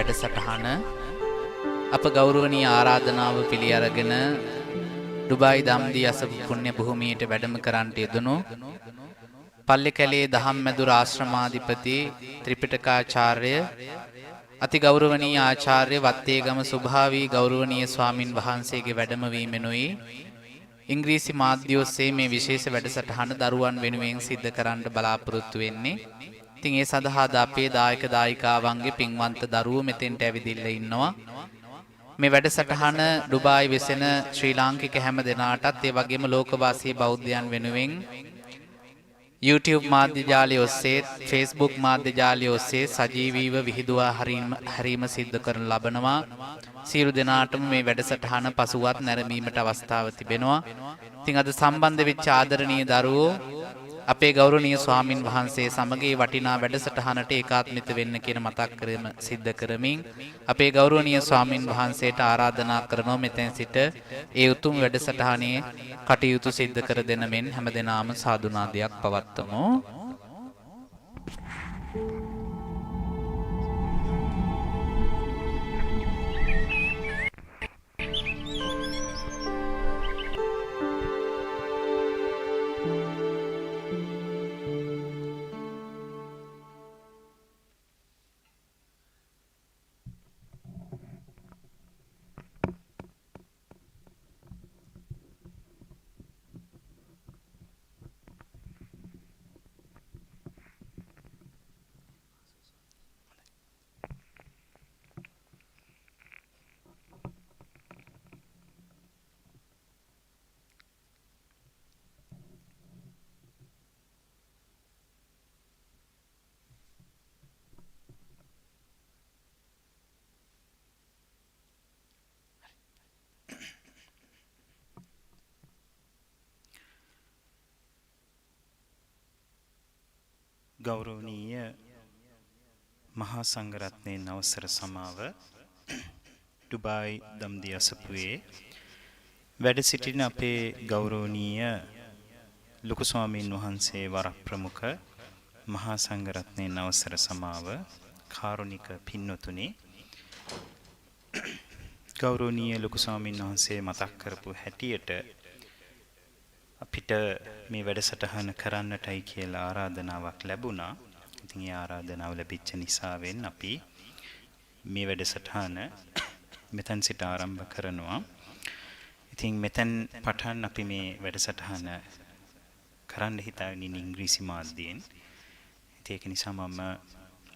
වැඩසටහන අප ගෞරවනීය ආරාධනාව පිළි අරගෙන ඩුබායි දම්දී අසපු පුණ්‍ය භූමියට වැඩම කරන්නට යෙදුණු පල්ලේකැලේ දහම්මැදුර ආශ්‍රමාධිපති ත්‍රිපිටකාචාර්ය අති ගෞරවනීය ආචාර්ය වත්තේගම සුභාවී ගෞරවනීය ස්වාමින් වහන්සේගේ වැඩමවීමෙනුයි ඉංග්‍රීසි මාධ්‍ය ඔස්සේ මේ විශේෂ වැඩසටහන දරුවන් වෙනුවෙන් සිද්ධ කරන්න බලාපොරොත්තු වෙන්නේ. ඉතින් ඒ සඳහා අපේ දායක දායිකාවන්ගේ පින්වන්ත දරුවෝ මෙතෙන්ට ඇවිදින්න ඉන්නවා. මේ වැඩසටහන ඩුබායි වෙසෙන ශ්‍රී ලාංකික හැම දෙනාටත් ඒ වගේම ලෝකවාසී බෞද්ධයන් වෙනුවෙන් YouTube මාධ්‍ය ජාලය ඔස්සේ Facebook මාධ්‍ය ජාලය ඔස්සේ සජීවීව විහිදුවා හැරීම සිද්ධ කරන ලබනවා. සියලු දෙනාටම මේ වැඩසටහන පසුවත් නැරඹීමට අවස්ථාව තිබෙනවා. ඉතින් අද සම්බන්ධ වෙච්ච ආදරණීය දරුවෝ අපේ ගෞරවනීය ස්වාමින් වහන්සේ සමග ඒ වටිනා වැඩසටහනට ඒකාත්මිත වෙන්න කියන මතක් කිරීම සිද්ධ කරමින් අපේ ගෞරවනීය ස්වාමින් වහන්සේට ආරාධනා කරනවා මෙතෙන් සිට ඒ උතුම් වැඩසටහනේ කටයුතු සිද්ධ කර දෙන මෙන් හැමදෙනාම සාදුනාදයක් පවත්වමු. ගෞරවනීය මහා සංඝරත්නයේ අවසර සමාව ඩුබායි දම්දී අසපුවේ වැඩ සිටින අපේ ගෞරවනීය ලොකු ස්වාමීන් වහන්සේ වරක් ප්‍රමුඛ මහා සංඝරත්නයේ අවසර සමාව කාරුණික පින්වතුනි ගෞරවනීය ලොකු ස්වාමීන් වහන්සේ මතක් කරපු හැටියට අපිට මේ වැඩසටහන කරන්නටයි කියලා ආරාධනාවක් ලැබුණා. ඉතින් ඒ ආරාධනාව ලැබිච්ච නිසාවෙන් අපි මේ වැඩසටහන මෙතන සිට ආරම්භ කරනවා. ඉතින් මෙතෙන් පටන් අපි මේ වැඩසටහන කරන්න හිතාගෙන ඉන්නේ ඉංග්‍රීසි මාධ්‍යයෙන්. ඉතින් ඒක නිසා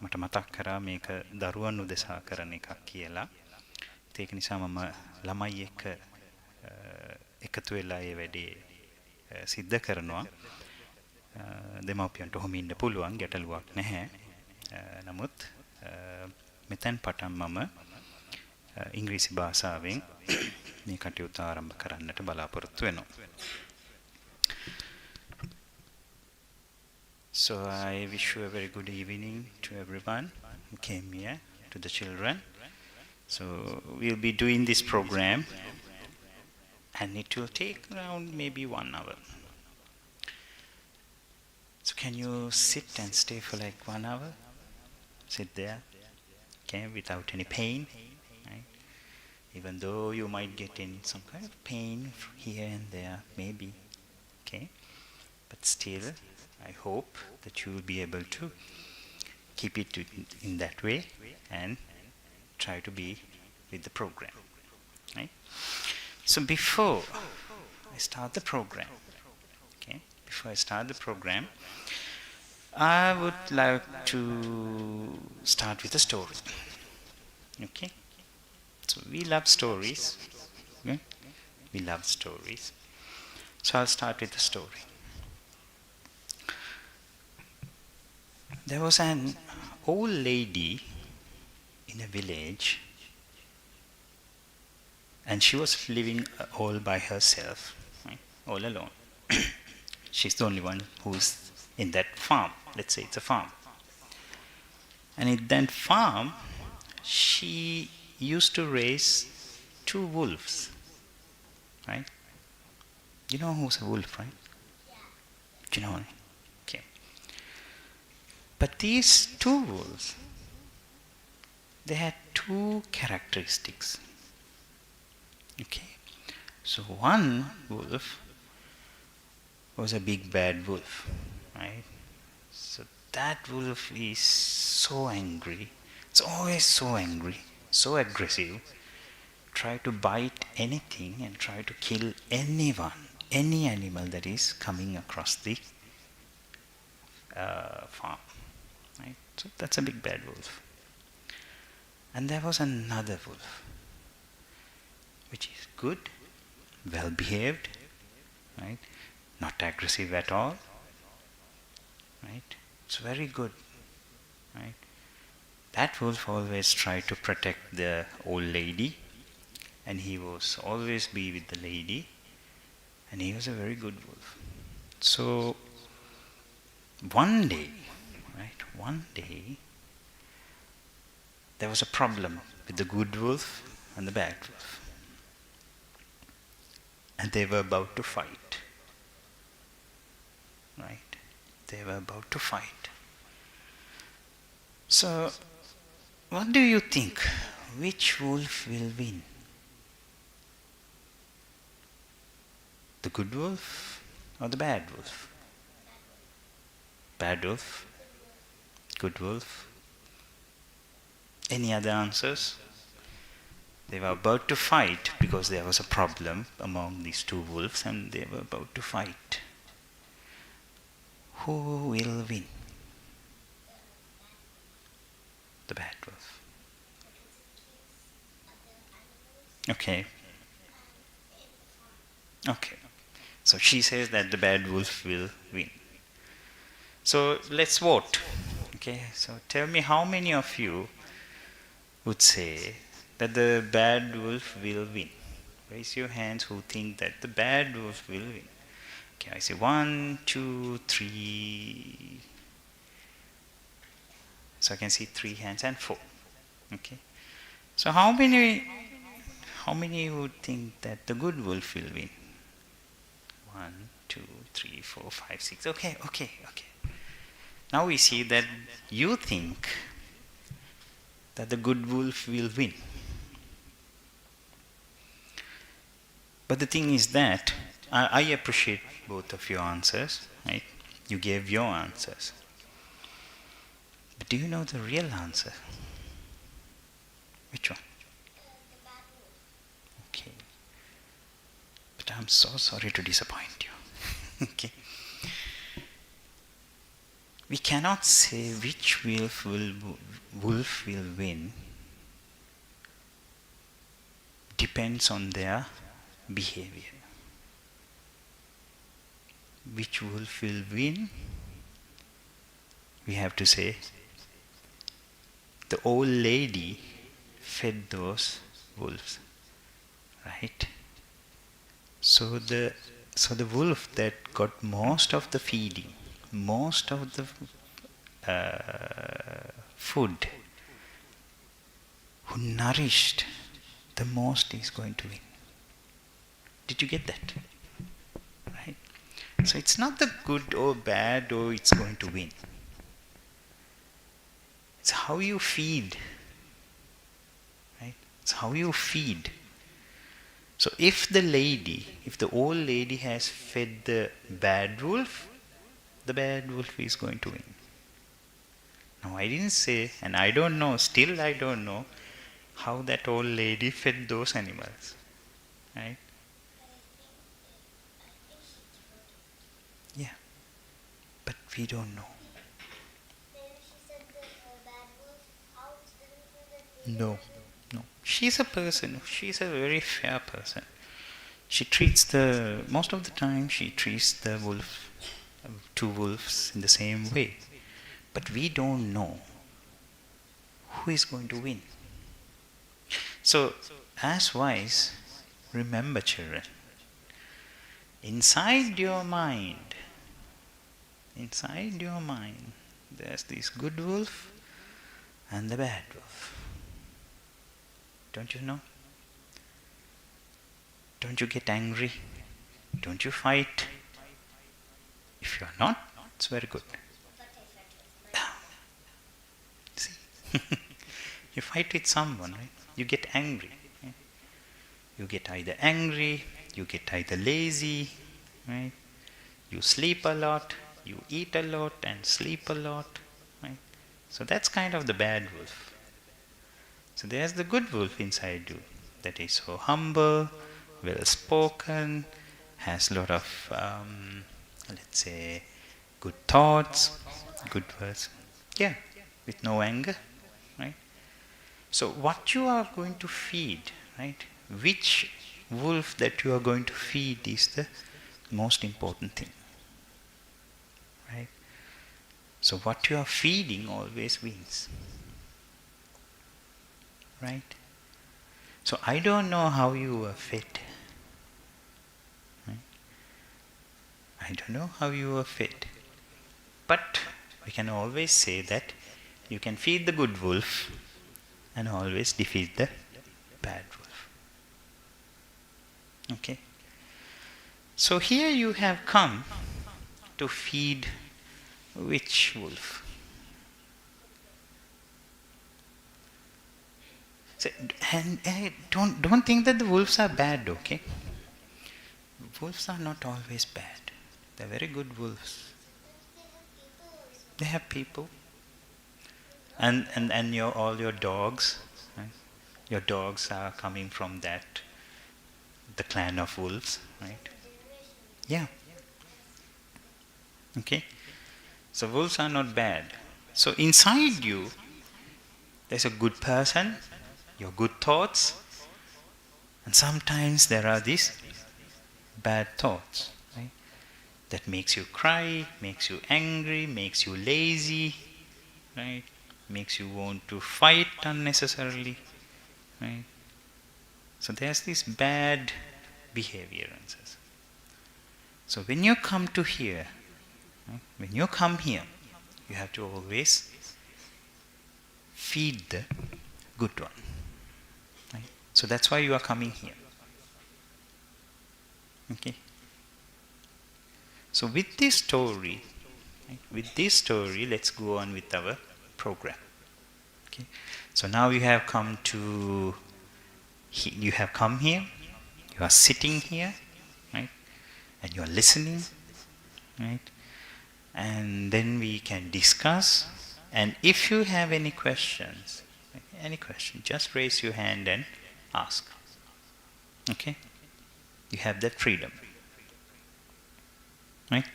මට මතක් කරා මේක දරුවන් උදෙසා කරන එකක් කියලා. ඉතින් ඒක නිසා මම ළමයි එක්ක එකතු වෙලා ඒ වැඩේ සිද්ධ කරනවා. දෙමව්පියන්ට ඔහොම ඉන්න පුළුවන්, ගැටලුවක් නැහැ. නමුත් මෙතෙන් පටන් මම ඉංග්‍රීසි භාෂාවෙන් මේ කටයුතු ආරම්භ කරන්නට බලාපොරොත්තු වෙනවා. So I wish you a very good evening to everyone who came here, to the children. So we'll be doing this program and it will take around maybe 1 hour. So can you sit and stay for like 1 hour? Sit there, okay, without any pain, right? Even though you might get in some kind of pain here and there, maybe, okay? But still, I hope that you will be able to keep it in that way and try to be with the program, right? So before I start the program, I would like to start with a story. Okay? So we love stories. Okay? We love stories. So I'll start with the story. There was an old lady in a village, and she was living all by herself, right? All alone. She's the only one who's in that farm. Let's say it's a farm. And in that farm, she used to raise 2 wolves, right? You know who's a wolf, right? Yeah. Do you know? Okay. But these 2 wolves, they had two characteristics. Okay, so one wolf was a big bad wolf, right? So that wolf is so angry. It's always so angry, so aggressive. Try to bite anything and try to kill anyone, any animal that is coming across the farm. Right? So that's a big bad wolf. And there was another wolf, which is good, well behaved, right? Not aggressive at all, right? It's very good, right? That wolf always tried to protect the old lady, and he was always be with the lady, and he was a very good wolf. So one day, there was a problem with the good wolf and the bad wolf, and they were about to fight. Right? They were about to fight. So, what do you think? Which wolf will win? The good wolf or the bad wolf? Bad wolf? Good wolf? Any other answers? They were about to fight because there was a problem among these two wolves, and they were about to fight. Who will win? The bad wolf. Okay. Okay. So she says that the bad wolf will win. So let's vote. Okay. So tell me, how many of you would say that the bad wolf will win? Raise your hands who think that the bad wolf will win. Okay, I say 1, 2, 3. So I can see 3 hands and 4. Okay. So how many would think that the good wolf will win? 1, 2, 3, 4, 5, 6. Okay. Now we see that you think that the good wolf will win. But the thing is that I appreciate both of your answers, right? You gave your answers. But do you know the real answer? Which one? Okay. But I'm so sorry to disappoint you. Okay. We cannot say which wolf will win. Depends on their behavior. Which wolf will win? We have to say the old lady fed those wolves, right? So the wolf that got most of the feeding, most of the food, who nourished the most, is going to win. Did you get that? Right? So it's not the good or bad or it's going to win. It's how you feed. Right? It's how you feed. So if the old lady has fed the bad wolf is going to win. Now I didn't say, and I don't know, still I don't know how that old lady fed those animals. Right? Yeah. But we don't know. No. She's a person. She's a very fair person. She treats most of the time she treats the two wolves in the same way. But we don't know who is going to win. So, as wise, remember, children, inside your mind, there's this good wolf and the bad wolf. Don't you know? Don't you get angry? Don't you fight? If you are not, it's very good. See? You fight with someone, right? You get angry. Right? You get either angry, you get either lazy, right? You sleep a lot, you eat a lot and sleep a lot, right? So that's kind of the bad wolf. So there's the good wolf inside you that is so humble, well spoken, has a lot of, let's say, good thoughts, good words. Yeah, with no anger, right? So what you are going to feed, right? Which wolf that you are going to feed is the most important thing, right? So what you are feeding always wins, right? So I don't know how you were fed. Right? I don't know how you were fed. But we can always say that you can feed the good wolf and always defeat the bad wolf. Okay? So here you have come to feed which wolf? So, and don't think that the wolves are bad, okay? Wolves are not always bad. They're very good wolves. They have people. And all your dogs, right? Your dogs are coming from the clan of wolves, right? Yeah. Okay? So wolves are not bad. So inside you, there's a good person, your good thoughts, and sometimes there are these bad thoughts, right? That makes you cry, makes you angry, makes you lazy, right? Makes you want to fight unnecessarily, right? So there's this bad behavior. So when you come to here, right? When you come here, you have to always feed the good one. Right? So that's why you are coming here. Okay. So with this story, right? Let's go on with our program. Okay. So now you have come here, you are sitting here, right? And you are listening, right? And then we can discuss. And if you have any questions, just raise your hand and ask. Okay? You have that freedom. Right?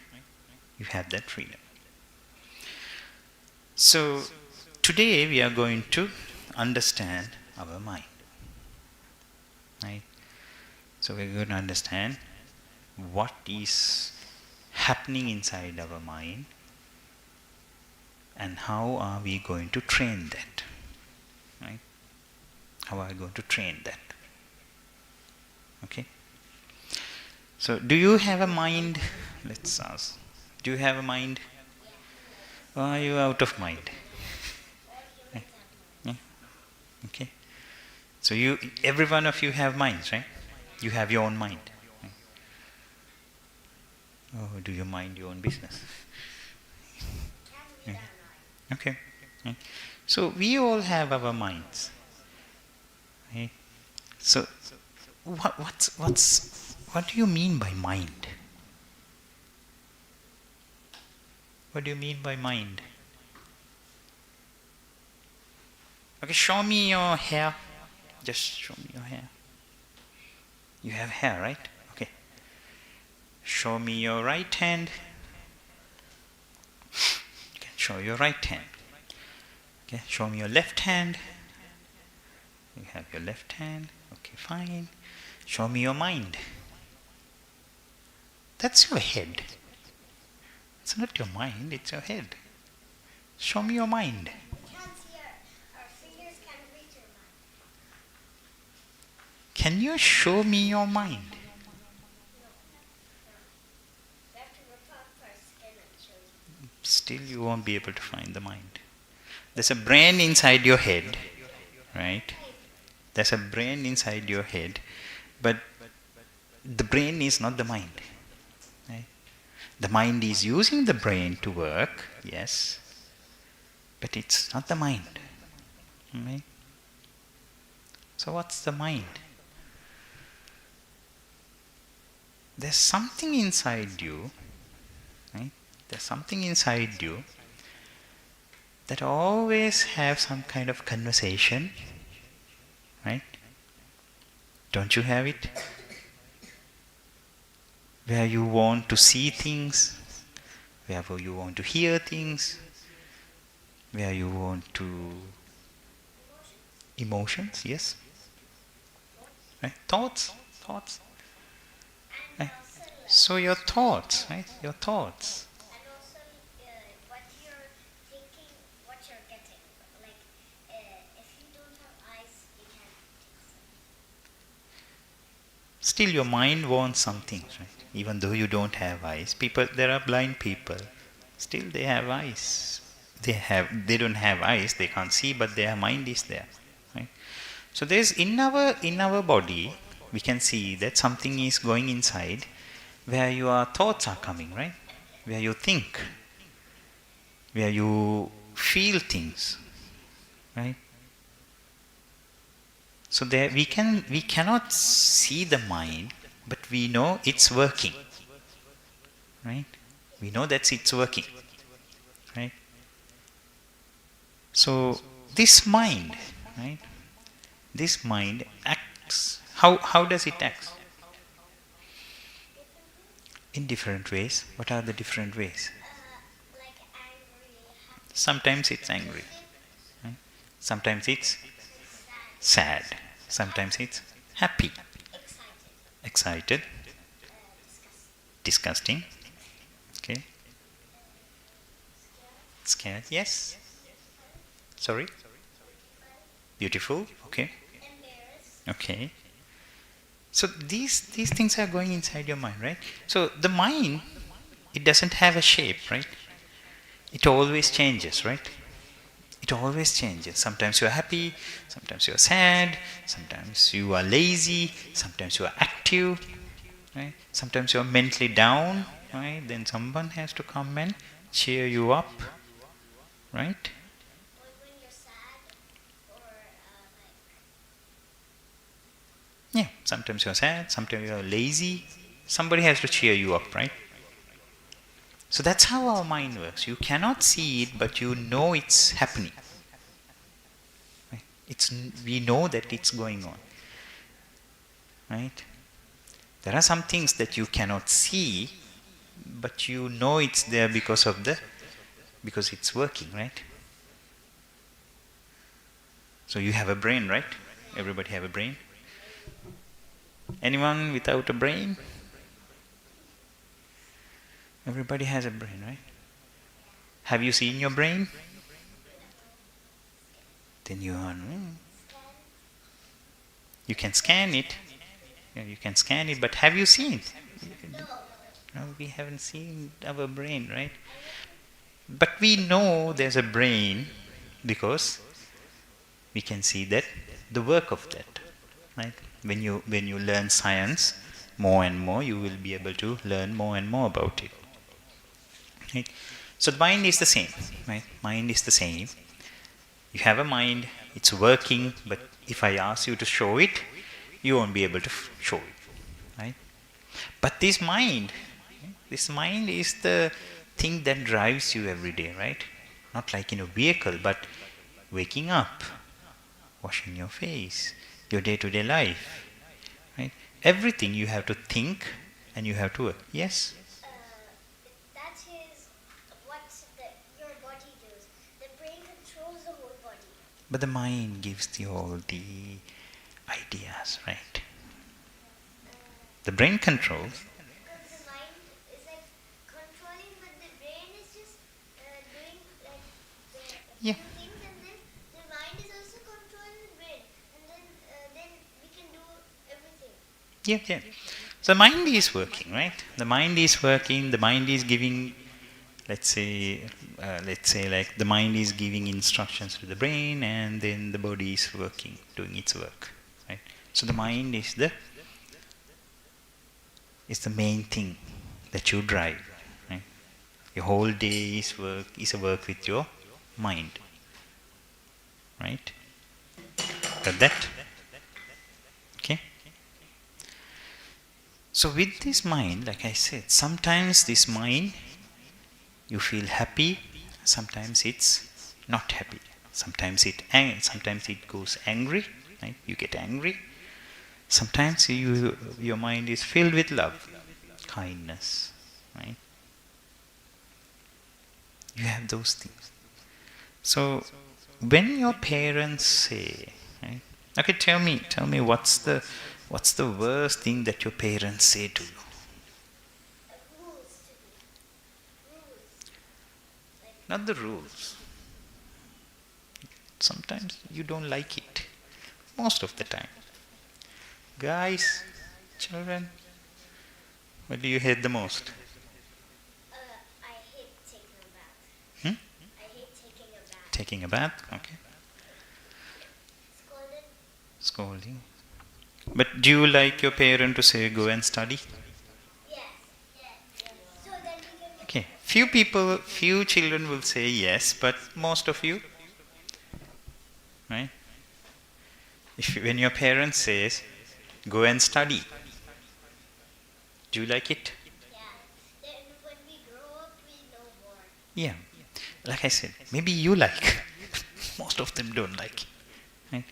You have that freedom. So, today we are going to understand our mind. Right? So, we're going to understand what is happening inside our mind and how are we going to train that. Right? How are we going to train that? Okay? So, do you have a mind? Let's ask. Do you have a mind? Or are you out of mind? Yeah? Okay. So, every one of you have minds, right? You have your own mind. Right? Oh, do you mind your own business? Yeah. Okay. Right. So, we all have our minds. Right? So, what do you mean by mind? What do you mean by mind? Okay, show me your hair. Just show me your hair. You have hair, right? Okay. Show me your right hand. You can show your right hand. Okay, show me your left hand. You have your left hand. Okay, fine. Show me your mind. That's your head. It's not your mind, it's your head. Show me your mind. Our fingers can't reach your mind. Can you show me your mind? We have to rip off our skin and show you. Still you won't be able to find the mind. There's a brain inside your head, right? There's a brain inside your head, but the brain is not the mind. Right? The mind is using the brain to work, yes, but it's not the mind. Right? So what's the mind? There's something inside you, right? There's something inside you that always have some kind of conversation, right? Don't you have it? Where you want to see things, where you want to hear things, where you want to... Emotions, yes. Right? Thoughts. Right? So your thoughts, right? Your thoughts. And also what you're thinking, what you're getting. Like if you don't have eyes, you can't see. Still your mind wants something, right? Even though you don't have eyes. There are blind people. Still they have eyes. They don't have eyes, they can't see, but their mind is there. Right? So there's in our body, we can see that something is going inside where your thoughts are coming, right? Where you think, where you feel things, right? So there we cannot see the mind, but we know it's working, right? We know that it's working, right? So this mind, right? This mind acts. How does it act? In different ways. What are the different ways? Like angry, happy. Sometimes it's angry. Right? Sometimes it's sad. Sometimes it's happy. Excited. Disgusting. Okay. Scared. Yes. Sorry. Beautiful. Okay. Okay. So these things are going inside your mind, right? So the mind, it doesn't have a shape, right? It always changes, right? It always changes. Sometimes you are happy, sometimes you are sad, sometimes you are lazy, sometimes you are active, right? Sometimes you are mentally down, right? Then someone has to come and cheer you up, right? When you're sad or Yeah, sometimes you are sad, sometimes you are lazy. Somebody has to cheer you up, right? So that's how our mind works. You cannot see it, but you know it's happening. Right? We know that it's going on. Right? There are some things that you cannot see, but you know it's there because it's working, right? So you have a brain, right? Everybody have a brain? Anyone without a brain? Everybody has a brain, right? Have you seen your brain? Then you can scan it. Yeah, you can scan it, but have you seen it? No, we haven't seen our brain, right? But we know there's a brain because we can see that the work of that, right? When you learn science more and more, you will be able to learn more and more about it. Right? So the mind is the same, right? Mind is the same. You have a mind, it's working, but if I ask you to show it, you won't be able to show it, right? But this mind is the thing that drives you every day, right? Not like in a vehicle, but waking up, washing your face, your day-to-day life, right? Everything you have to think and you have to work. Yes? that is what your body does. The brain controls the whole body. But the mind gives all the ideas, right? The brain controls. Because the mind is like controlling, but the brain is just doing like Yeah. few things, and then the mind is also controlling the brain, and then we can do everything. Yeah. So mind is working, right? The mind is working. The mind is giving, let's say like the mind is giving instructions to the brain, and then the body is working, doing its work, right? So the mind is the main thing that you drive, right? Your whole day is a work with your mind, right? Got that? So with this mind, like I said, sometimes this mind, you feel happy, sometimes it's not happy. Sometimes it goes angry, right? You get angry. Sometimes your mind is filled with love, kindness, right? You have those things. So when your parents say, right? Okay, tell me what's the worst thing that your parents say to you? Rules to do. Rules. Not the rules. Sometimes you don't like it. Most of the time. Guys, children, what do you hate the most? I hate taking a bath. Hmm? I hate taking a bath. Taking a bath, okay. Scolded? Scolding. But do you like your parent to say go and study? Yes. Yes. So then we can. Okay. Few children will say yes, but most of you, right? When your parent says go and study, do you like it? Yeah. Then when we grow up, we know more. Yeah. Like I said, maybe you like. Most of them don't like. Right?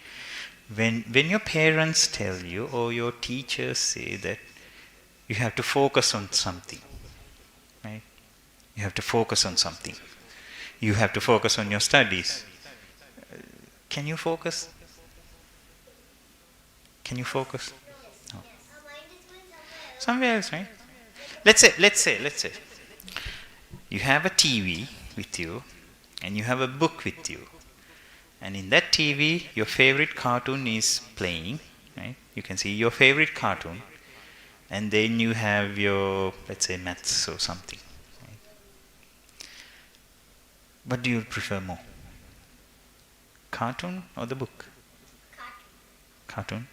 When your parents tell you or your teachers say that you have to focus on something, right? You have to focus on something. You have to focus on your studies. Can you focus? Can you focus? No. Our mind is going Somewhere somewhere else. else, right? Let's say you have a TV with you and you have a book with you. And in that TV, your favorite cartoon is playing, right? You can see your favorite cartoon. And then you have your, let's say, maths or something. Right? What do you prefer more? Cartoon or the book? Cartoon.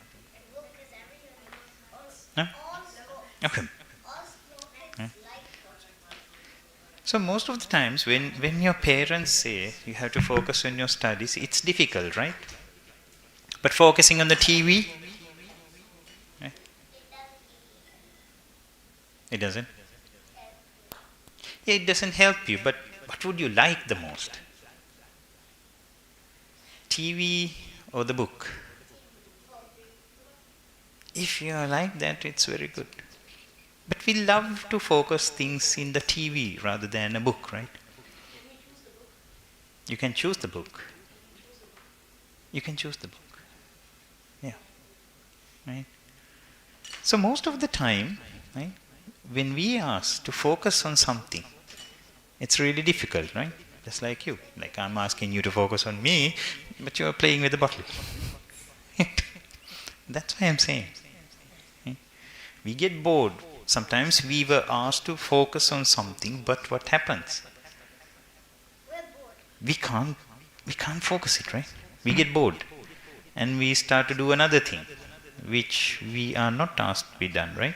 Because everyone Huh? all Okay. kids like watching cartoons. So most of the times when your parents say you have to focus on your studies, it's difficult, right? But focusing on the TV, eh? It doesn't? Yeah, it doesn't help you, but what would you like the most? TV or the book? If you are like that, it's very good. But we love to focus things in the TV rather than a book, right? You can choose the book. You can choose the book. Yeah. Right? So most of the time, right, when we ask to focus on something, it's really difficult, right? Just like you. Like I'm asking you to focus on me, but you are playing with the bottle. That's why I'm saying. Right? We get bored. Sometimes we were asked to focus on something, but what happens? We're bored. We can't focus it, right? We get bored. And we start to do another thing, which we are not asked to be done, right?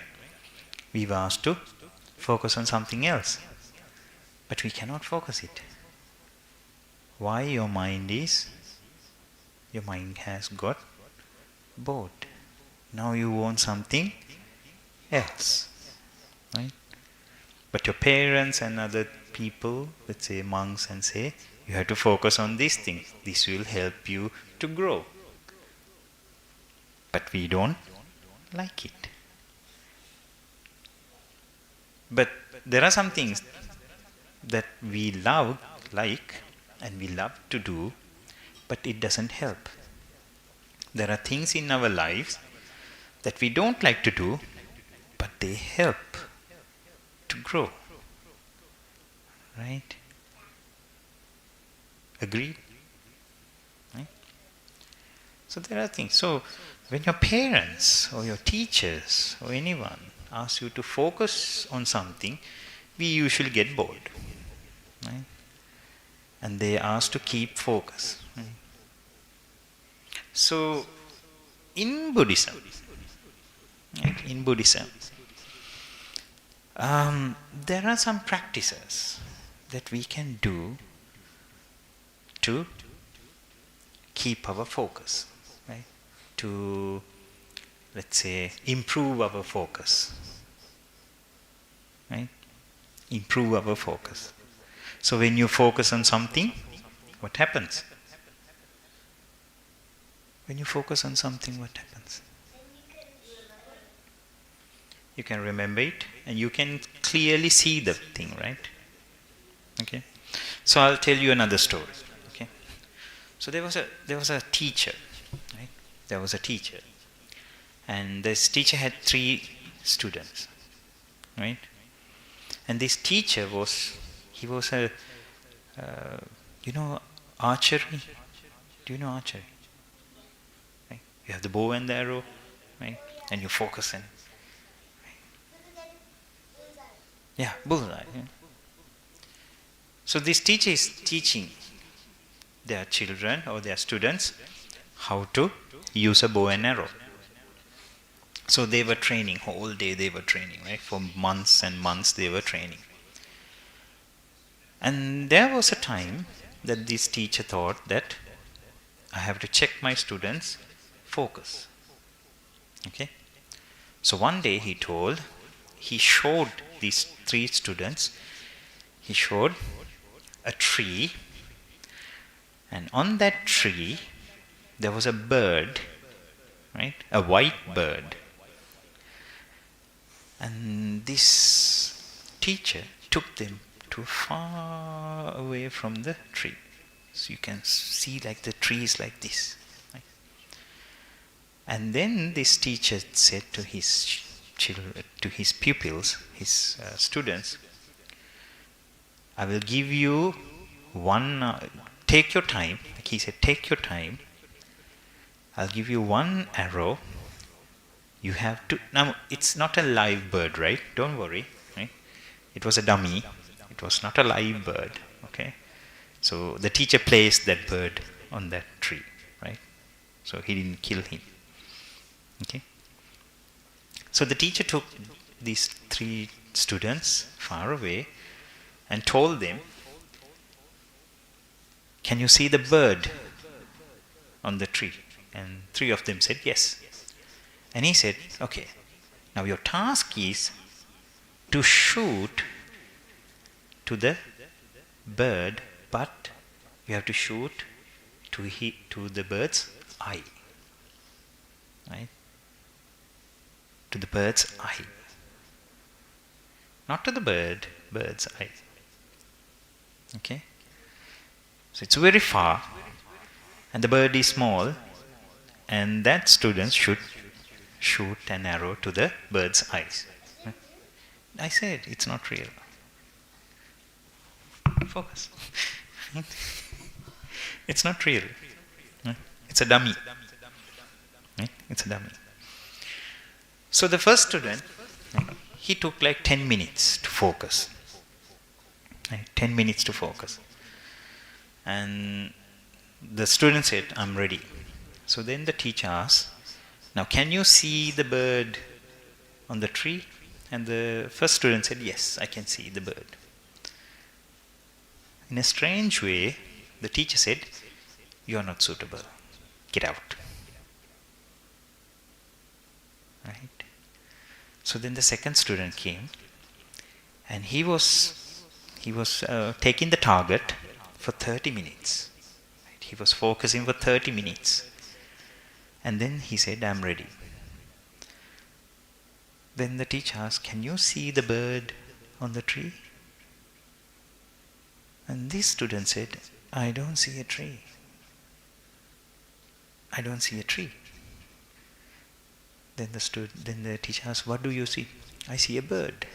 We were asked to focus on something else. But we cannot focus it. Why? Your mind has got bored. Now you want something else. Right? But your parents and other people, let's say monks, and say, you have to focus on these things. This will help you to grow. But we don't like it. But there are some things that we like, and we love to do, but it doesn't help. There are things in our lives that we don't like to do, but they help to grow. Right? Agreed? Right? So there are things. So when your parents or your teachers or anyone asks you to focus on something, we usually get bored. Right? And they ask to keep focus. Right? So in Buddhism, there are some practices that we can do to keep our focus, right? To, let's say, improve our focus. right? Improve our focus. So when you focus on something, what happens? When you focus on something, what happens? You can remember it and you can clearly see the thing, right? Okay. So I'll tell you another story. Okay. So there was a teacher, right? There was a teacher, and this teacher had 3 students, right? And this teacher was a archery. Do you know archery? Right? You have the bow and the arrow, right? And you focus in. Yeah, bullseye. Yeah. So this teacher is teaching their children or their students how to use a bow and arrow. So they were training, whole day they were training, right? For months and months they were training. And there was a time that this teacher thought that I have to check my students' focus. Okay? So one day he showed these 3 students, he showed a tree, and on that tree there was a bird, right? A white bird. And this teacher took them to far away from the tree. So you can see like the tree is like this. Right? And then this teacher said to his pupils, his students, I will give you take your time. Like he said, take your time. I'll give you 1 arrow. You have to, now it's not a live bird, right? Don't worry, right? It was a dummy. It was not a live bird, okay? So the teacher placed that bird on that tree, right? So he didn't kill him, okay? So the teacher took these 3 students far away and told them, can you see the bird on the tree? And 3 of them said yes. And he said, okay, now your task is to shoot to the bird, but you have to shoot to the bird's eye. Right? To the bird's eye. Not to the bird's eye. Okay? So it's very far, and the bird is small, and that student should shoot an arrow to the bird's eyes. I said, it's not real. Focus. It's not real. It's a dummy. It's a dummy. So the first student, he took like 10 minutes to focus. 10 minutes to focus. And the student said, I'm ready. So then the teacher asked, now can you see the bird on the tree? And the first student said, yes, I can see the bird. In a strange way, the teacher said, you are not suitable. Get out. Right? So then the second student came, and he was taking the target for 30 minutes. Right? He was focusing for 30 minutes. And then he said, I'm ready. Then the teacher asked, can you see the bird on the tree? And this student said, I don't see a tree. I don't see a tree. Then the teacher asked, what do you see? I see a bird.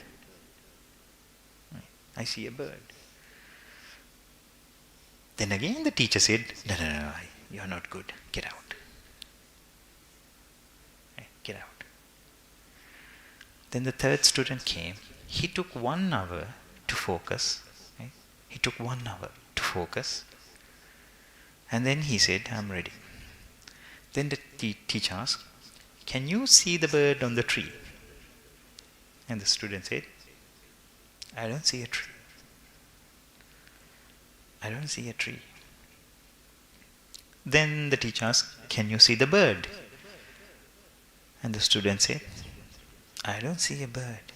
I see a bird. Then again the teacher said, no, you're not good. Get out. Get out. Then the third student came. He took 1 hour to focus. Right? He took 1 hour to focus. And then he said, I'm ready. Then the teacher asked, can you see the bird on the tree? And the student said, I don't see a tree. I don't see a tree. Then the teacher asked, can you see the bird? And the student said, I don't see a bird.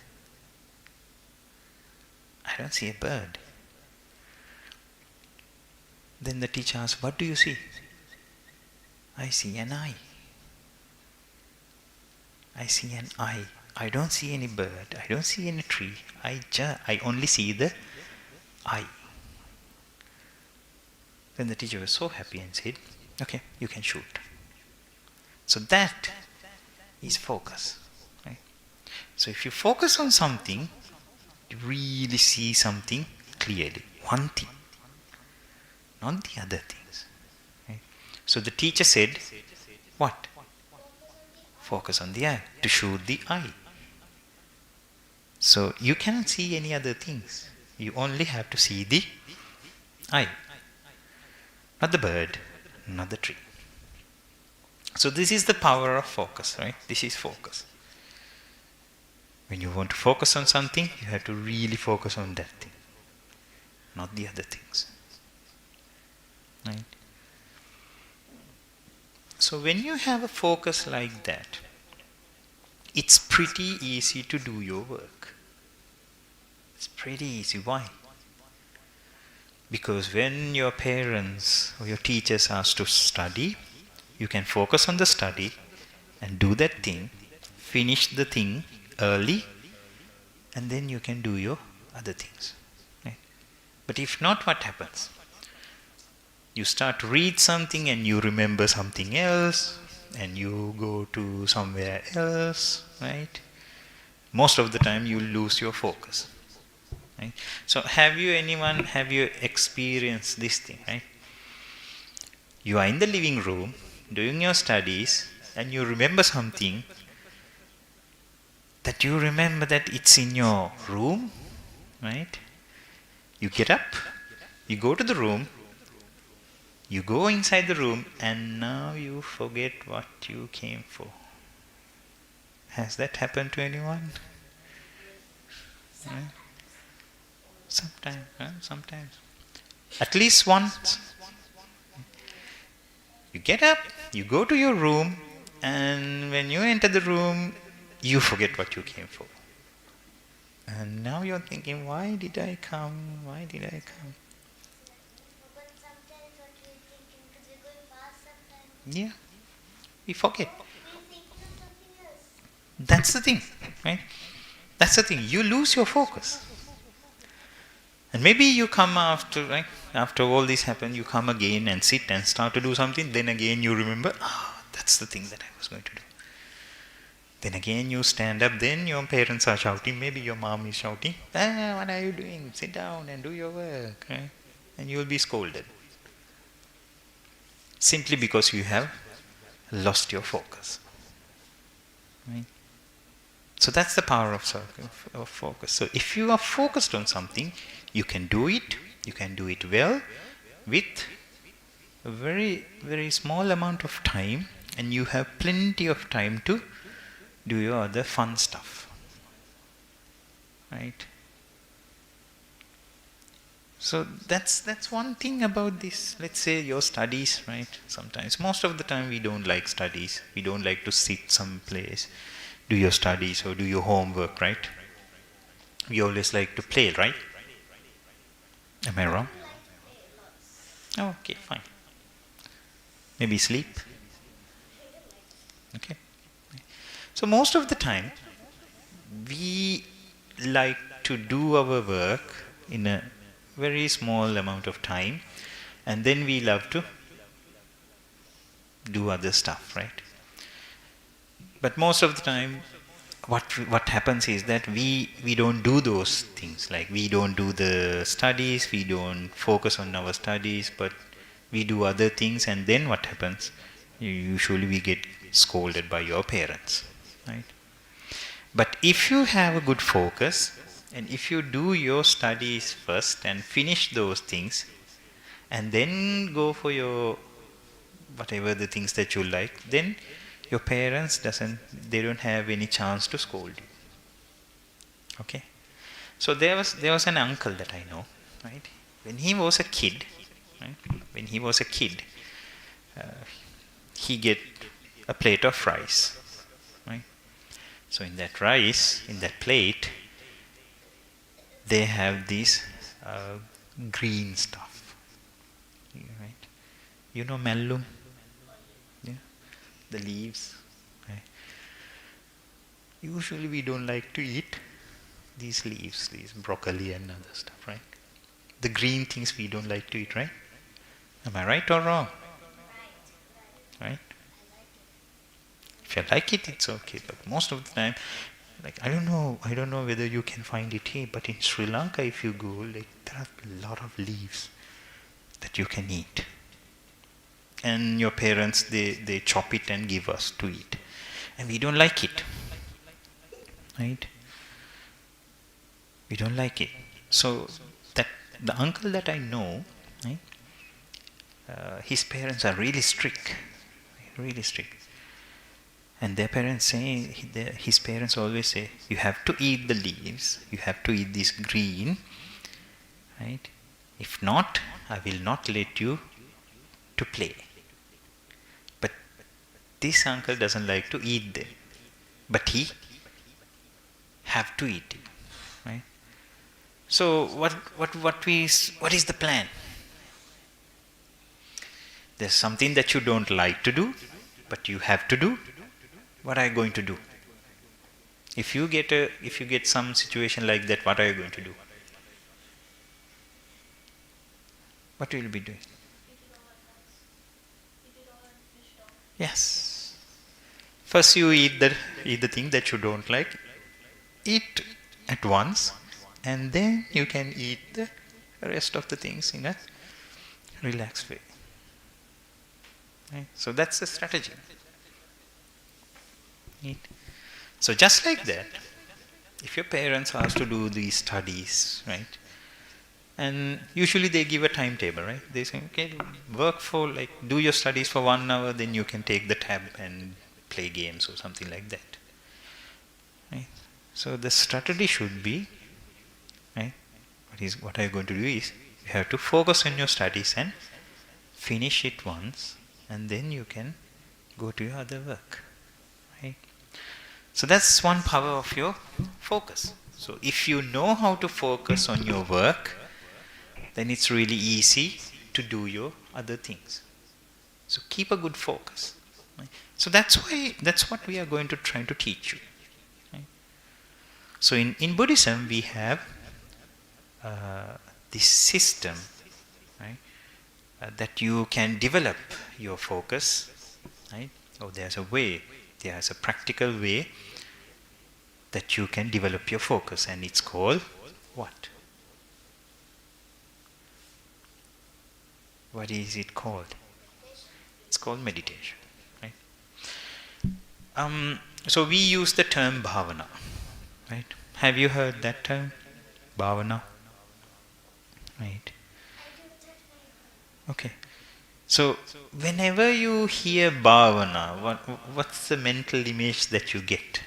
I don't see a bird. Then the teacher asks, what do you see? I see an eye. I see an eye. I don't see any bird. I don't see any tree. I only see the eye. Then the teacher was so happy and said, okay, you can shoot. So that is focus. Right? So if you focus on something, you really see something clearly. One thing. Not the other things. Right? So the teacher said, what? Focus on the eye. To shoot the eye. So you cannot see any other things. You only have to see the eye. Not the bird, not the tree. So this is the power of focus, right? This is focus. When you want to focus on something, you have to really focus on that thing, not the other things. Right? So when you have a focus like that, it's pretty easy to do your work. It's pretty easy. Why? Because when your parents or your teachers ask to study, you can focus on the study and do that thing, finish the thing early, and then you can do your other things. Right? But if not, what happens? You start to read something and you remember something else, and you go to somewhere else, right? Most of the time you lose your focus. Right? So have you experienced this thing, right? You are in the living room doing your studies and you remember something that you remember that it's in your room, right? You get up, you go to the room, you go inside the room, and now you forget what you came for. Has that happened to anyone? Right? Sometimes. At least once. You get up, you go to your room, and when you enter the room, you forget what you came for. And now you're thinking, why did I come? But sometimes what we're thinking, because we're going fast sometimes, Yeah, we forget. we're thinking of something else. That's the thing, right? That's the thing. You lose your focus. And maybe you come after, right? After all this happened, you come again and sit and start to do something. Then again you remember, that's the thing that I was going to do. Then again you stand up. Then your parents are shouting. Maybe your mom is shouting, what are you doing? Sit down and do your work. Right? And you will be scolded. Simply because you have lost your focus. Right? So that's the power of focus. So if you are focused on something, you can do it well with a very, very small amount of time, and you have plenty of time to do your other fun stuff. Right? So that's one thing about this. Let's say your studies, right? Sometimes, most of the time we don't like studies. We don't like to sit someplace, do your studies or do your homework, right? We always like to play, right? Am I wrong? Oh, okay, fine. Maybe sleep. Okay. So most of the time, we like to do our work in a very small amount of time, and then we love to do other stuff, right? But most of the time, what happens is that we don't do those things. Like, we don't do the studies, we don't focus on our studies, but we do other things, and then what happens? Usually we get scolded by your parents, right? But if you have a good focus, and if you do your studies first and finish those things, and then go for your whatever the things that you like, then your parents they don't have any chance to scold you. Okay? So there was an uncle that I know, right? When he was a kid, he get a plate of rice, right? So in that rice, in that plate, they have this green stuff. Right? You know mellum? Yeah? The leaves. Right? Usually we don't like to eat these leaves, these broccoli and other stuff, right? The green things we don't like to eat, right? Am I right or wrong? Right? If you like it, it's okay. But most of the time, like I don't know whether you can find it here, but in Sri Lanka, if you go, like there are a lot of leaves that you can eat. And your parents, they chop it and give us to eat. And we don't like it. Right? We don't like it. So that the uncle that I know, right, his parents are really strict. Really strict. And their parents say, his parents always say, you have to eat the leaves, you have to eat this green, right? If not, I will not let you to play. But this uncle doesn't like to eat them, but he have to eat it, right? So what is the plan? There's something that you don't like to do, but you have to do. What are you going to do? If you get some situation like that, what are you going to do? What will you be doing? Yes. First you eat the thing that you don't like. Eat at once, and then you can eat the rest of the things in a relaxed way. Right? So that's the strategy. So just like that, if your parents ask to do these studies, right, and usually they give a timetable, right? They say, okay, do your studies for 1 hour, then you can take the tab and play games or something like that. Right? So the strategy should be, right, what are you going to do is, you have to focus on your studies and finish it once, and then you can go to your other work. Right? So that's one power of your focus. So if you know how to focus on your work, then it's really easy to do your other things. So keep a good focus. Right? So that's what we are going to try to teach you. Right? So in Buddhism we have this system, right, that you can develop your focus. Right? Oh, there's a practical way that you can develop your focus, and it's called what? What is it called? It's called meditation. Right? So we use the term bhavana. Right? Have you heard that term? Bhavana? Right? Okay. So whenever you hear bhavana, what's the mental image that you get?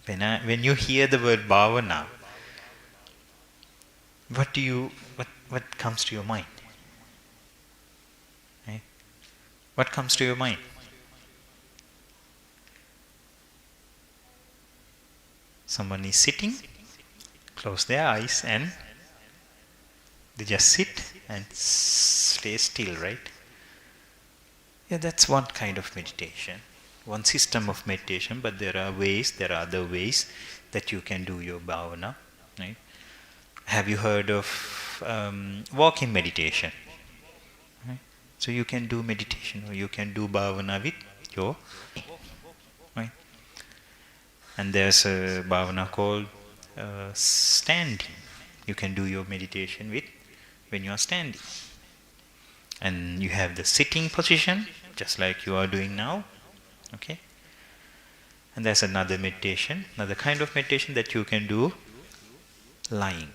When you hear the word bhavana, what comes to your mind? Right? What comes to your mind? Someone is sitting, close their eyes, and they just sit and stay still, right? Yeah, that's one kind of meditation, one system of meditation, but there are other ways that you can do your bhavana, right? Have you heard of walking meditation? Right? So you can do meditation, or you can do bhavana with your, right? And there's a bhavana called standing. You can do your meditation when you are standing. And you have the sitting position, just like you are doing now. Okay? And there's another kind of meditation that you can do lying.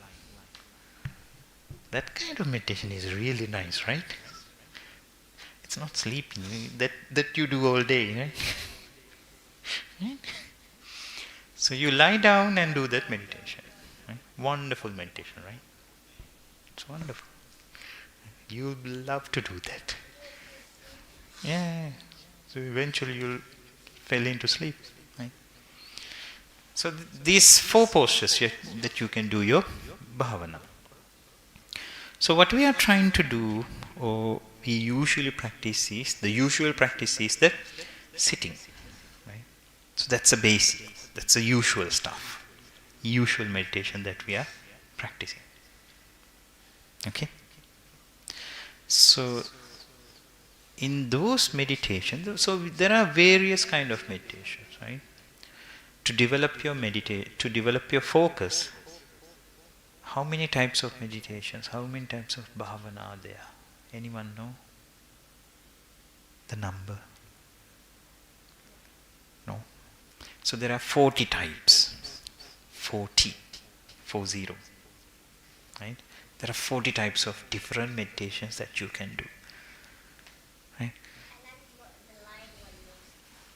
That kind of meditation is really nice, right? It's not sleeping, that you do all day, right? Right? So you lie down and do that meditation. Right? Wonderful meditation, right? It's wonderful. You'll love to do that. Yeah. So eventually you'll fall into sleep. Right? So these 4 postures that you can do your bhavana. So what we are trying to do, or we usually practice is, the usual practice is the sitting. Right? So that's a basic, that's the usual stuff, usual meditation that we are practicing. Okay? So in those meditations, so there are various kind of meditations, right? To develop your focus, how many types of meditations, how many types of bhavana are there? Anyone know the number? No? So there are 40 types. 40. Right? There are 40 types of different meditations that you can do. Right?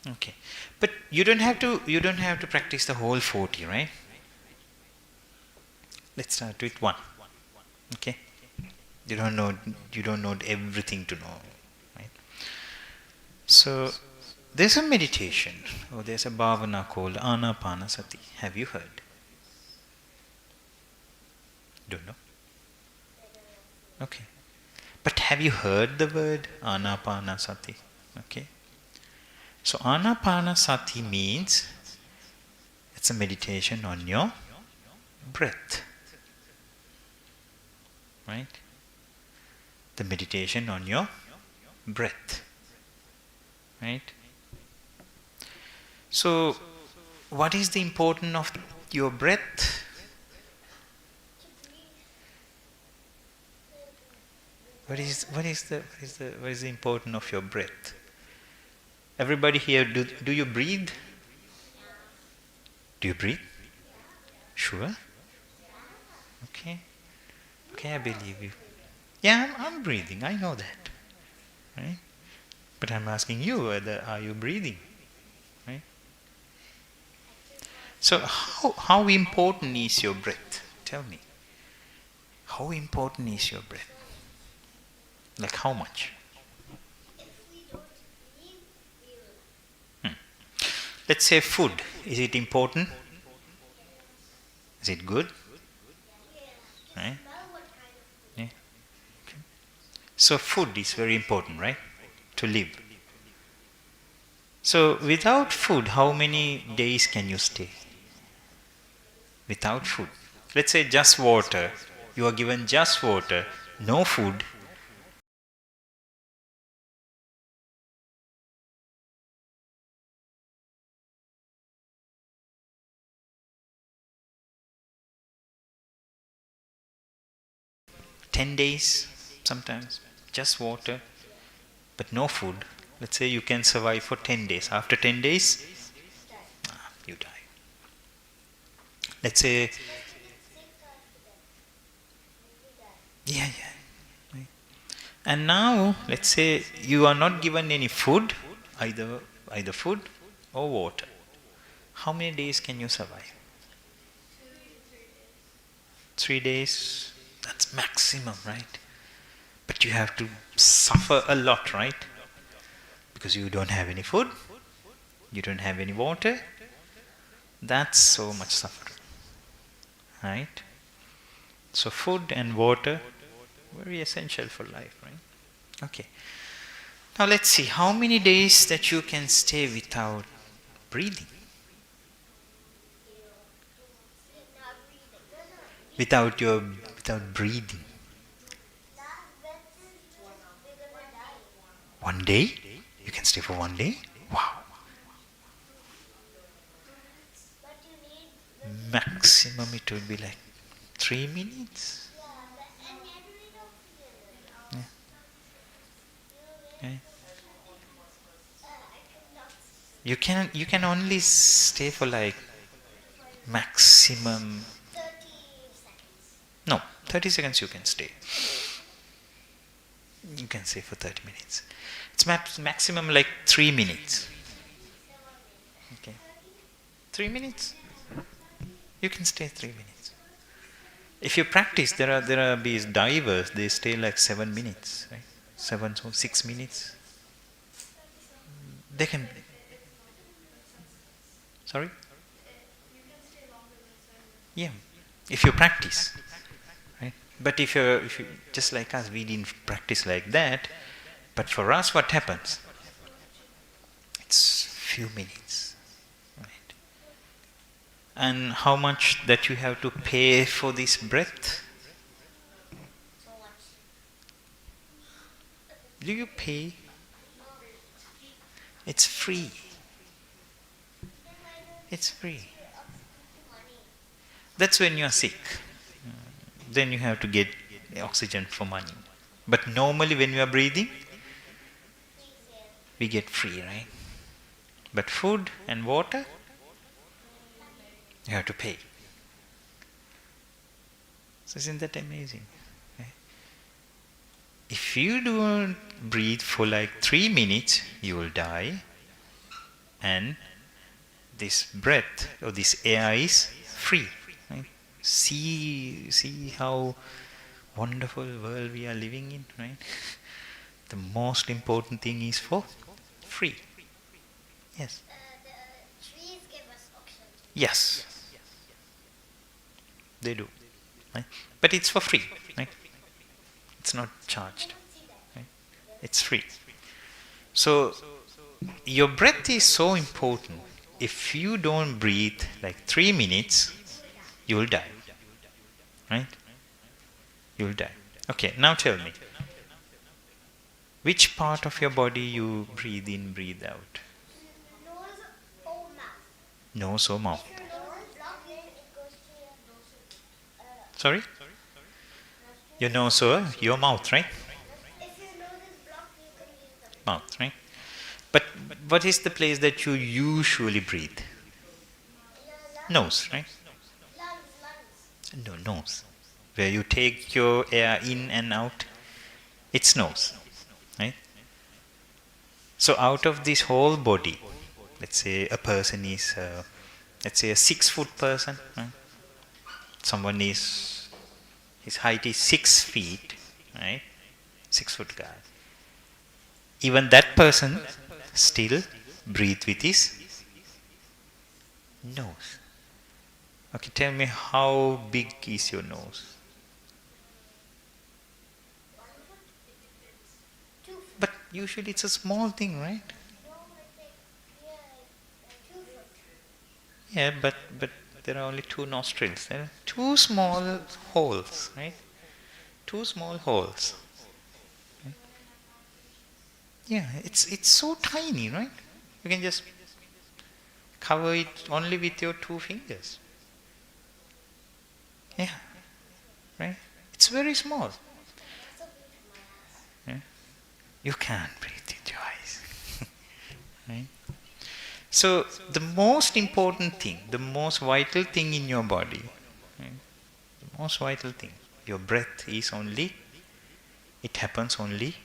Okay. But you don't have to practice the whole 40, right? Let's start with 1. Okay? You don't know everything to know, right? So there's a meditation, or there's a bhavana called Anapanasati. Have you heard? Don't know? Okay. But have you heard the word Anapanasati? Okay. So Anapanasati means it's a meditation on your breath. Right? The meditation on your breath. Right? So what is the importance of your breath? What is the importance of your breath? Everybody here, do you breathe? Do you breathe? Sure? Okay. Okay, I believe you. Yeah, I'm breathing. I know that. Right? But I'm asking you whether are you breathing? Right? So how important is your breath? Tell me. How important is your breath? Like how much? Let's say food. Is it important? Is it good? Right? Yeah. Okay. So food is very important, right? To live. So without food, how many days can you stay? Without food. Let's say just water. You are given just water, no food. $10 sometimes, just water, but no food. Let's say you can survive for 10 days. After 10 days, you die. Let's say, yeah. Right. And now, let's say you are not given any food, either food or water. How many days can you survive? 3 days. That's maximum, right? But you have to suffer a lot, right? Because you don't have any food, you don't have any water. That's so much suffering, right? So food and water, very essential for life, right? Okay. Now let's see how many days that you can stay without breathing. Without breathing. 1 day? You can stay for 1 day? Wow. Maximum it would be like 3 minutes. Yeah. Yeah. You can only stay for like maximum. 30 seconds you can stay. You can stay for 30 minutes. It's maximum like 3 minutes. Okay. 3 minutes. You can stay 3 minutes. If you practice, there are these divers, they stay like 7 minutes, right? 7 or 6 minutes. They can. Sorry? Yeah, if you practice, right? But if you just like us, we didn't practice like that. But for us, what happens? It's few minutes, right? And how much that you have to pay for this breath? So much. Do you pay? It's free. It's free. That's when you are sick. Then you have to get oxygen for money. But normally when you are breathing, we get free, right? But food and water, you have to pay. So isn't that amazing? Okay. If you don't breathe for like 3 minutes, you will die. And this breath or this air is free. Right? See how wonderful world we are living in, right? The most important thing is for free. Yes. The trees give us oxygen. Yes. They do. Right? But it's for free. Right? It's not charged. Right? It's free. So your breath is so important. If you don't breathe like 3 minutes, you will die. Right? You will die. Okay, now tell me. Which part of your body you breathe in, breathe out? Nose or mouth? Nose or mouth? If your nose is blocked, then it goes to your nose. Sorry? Your nose or your mouth, right? If your nose is blocked, you can use the Mouth, right? But what is the place that you usually breathe? Nose, right? lungs. No, nose. Where you take your air in and out, it's nose, right? So out of this whole body, let's say a person is, let's say a 6-foot person, right? Someone is, his height is 6 feet, right? 6-foot guy. Even that person still breathe with his nose. Okay, tell me how big is your nose? But usually it's a small thing, right? Yeah, but there are only 2 nostrils. There are 2 small holes, right? 2 small holes. Right? Yeah, it's so tiny, right? You can just cover it only with your 2 fingers. Yeah, right? It's very small. Yeah? You can't breathe with your eyes. Right? So the most important thing, the most vital thing in your body, right? The most vital thing, your breath is only, it happens only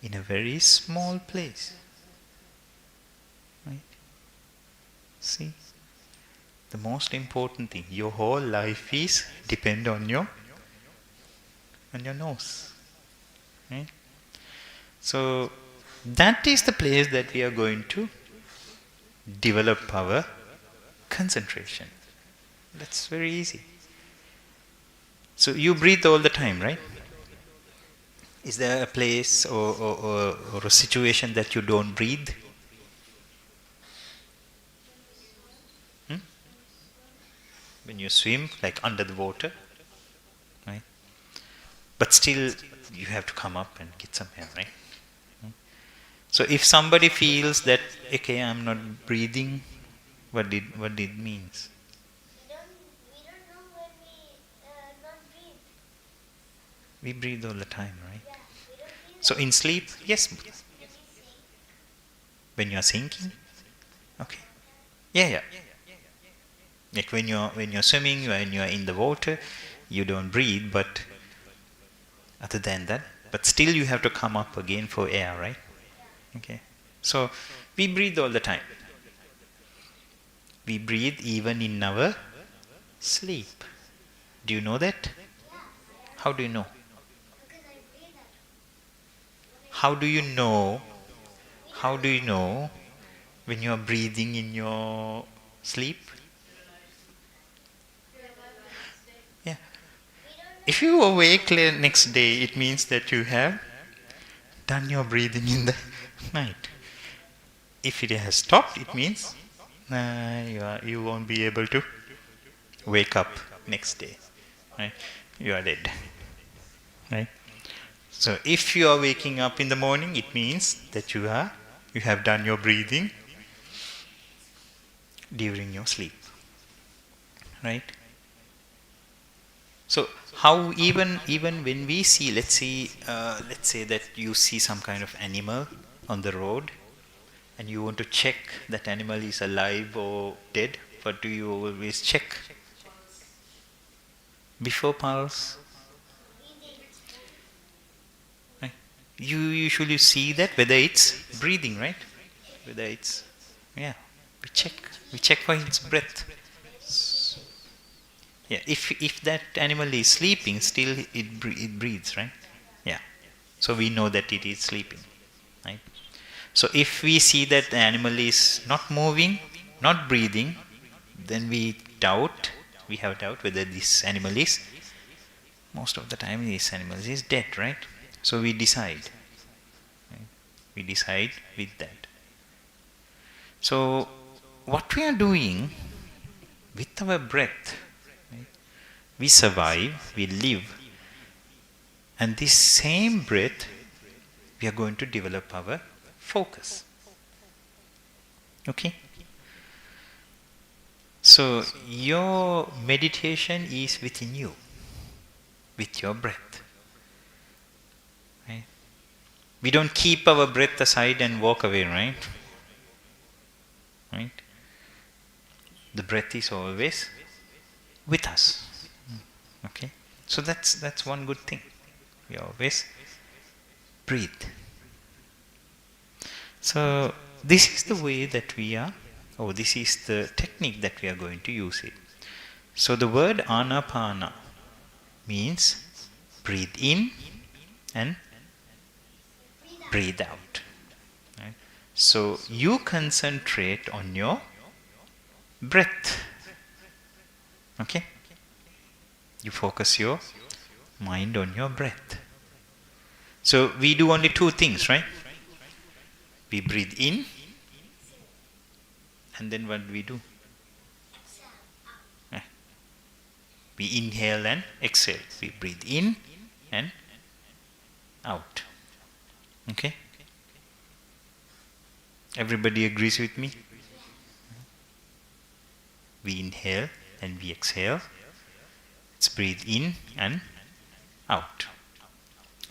in a very small place. Right? See? The most important thing, your whole life is depend on your nose. Right? So that is the place that we are going to develop our concentration. That's very easy. So you breathe all the time, right? Is there a place or a situation that you don't breathe? When you swim, like under the water, right? But still, you have to come up and get some air, right? So if somebody feels that, okay, I'm not breathing, what did it means? We don't know when we not breathe. We breathe all the time, right? Yeah, we don't feel So in sleep, yes. Can we sing? When you are sinking, okay, yeah. Like when you're swimming, when you're in the water, you don't breathe, but other than that, but still you have to come up again for air, right? Okay. So we breathe all the time. We breathe even in our sleep. Do you know that? How do you know? Because I breathe that. How do you know? How do you know when you are breathing in your sleep? If you awake next day, it means that you have done your breathing in the night. If it has stopped, it means you won't be able to wake up next day. Right? You are dead. Right? So if you are waking up in the morning, it means that you have done your breathing during your sleep. Right? So how even when we see, let's say that you see some kind of animal on the road and you want to check that animal is alive or dead, what do you always check? Before pulse? Right. You usually see that whether it's breathing, right? Whether it's, we check for its breath. Yeah, if that animal is sleeping, still it breathes, right? Yeah. So we know that it is sleeping, right? So if we see that the animal is not moving, not breathing, then we have doubt whether this animal is, most of the time this animal is dead, right? So we decide. Right? We decide with that. So what we are doing with our breath, we survive, we live, and this same breath, we are going to develop our focus. Okay? So your meditation is within you, with your breath. Right? We don't keep our breath aside and walk away, right? Right? The breath is always with us. Okay? So that's one good thing. We always breathe. So this is the way that we are, or this is the technique that we are going to use it. So the word anapana means breathe in and breathe out. Right? So you concentrate on your breath. Okay? You focus your mind on your breath. So we do only two things, right? We breathe in, and then what do we do? We inhale and exhale. We breathe in and out. Okay? Everybody agrees with me? We inhale and we exhale. Let's breathe in and out.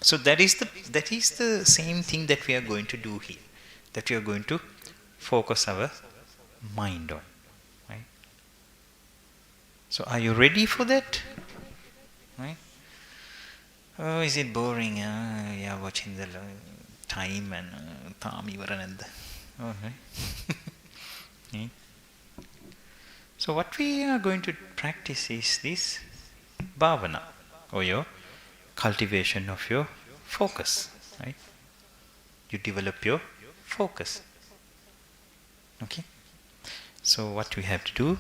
So that is the same thing that we are going to do here. That we are going to focus our mind on. Right? So are you ready for that? Right? Oh, is it boring? Yeah, watching the time and 𝘍𝘵𝘴𝗲. Oh, right? Okay. So what we are going to practice is this bhavana, or your cultivation of your focus. Right? You develop your focus. Okay? So what we have to do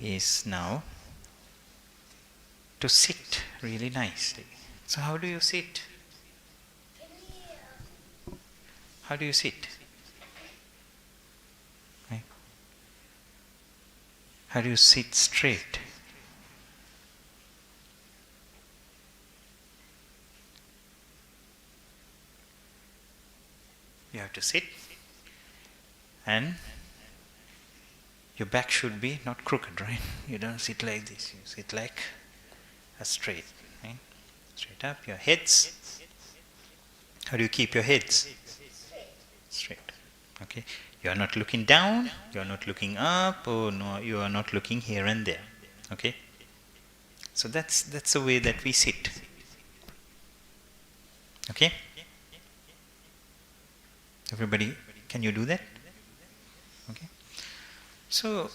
is now to sit really nicely. So how do you sit? How do you sit? Right? How do you sit straight? You have to sit, and your back should be not crooked, right? You don't sit like this. You sit like a straight, right? Straight up. Your heads. How do you keep your heads? Straight. Okay. You are not looking down. You are not looking up. Or no, you are not looking here and there. Okay. So that's the way that we sit. Okay. Everybody, can you do that? Okay. So,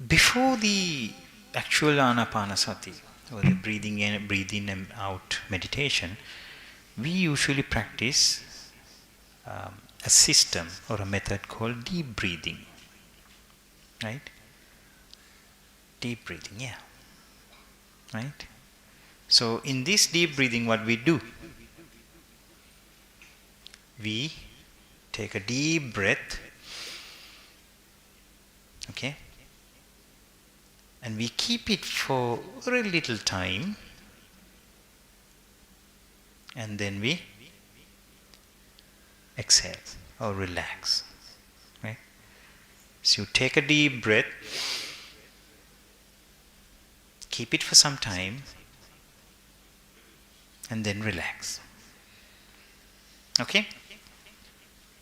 before the actual anapanasati, or the breathing in and out meditation, we usually practice a system or a method called deep breathing. Right? Deep breathing, yeah. Right? So in this deep breathing, what we do? We take a deep breath, okay? And we keep it for a very little time, and then we exhale or relax, right? So you take a deep breath, keep it for some time, and then relax. Okay?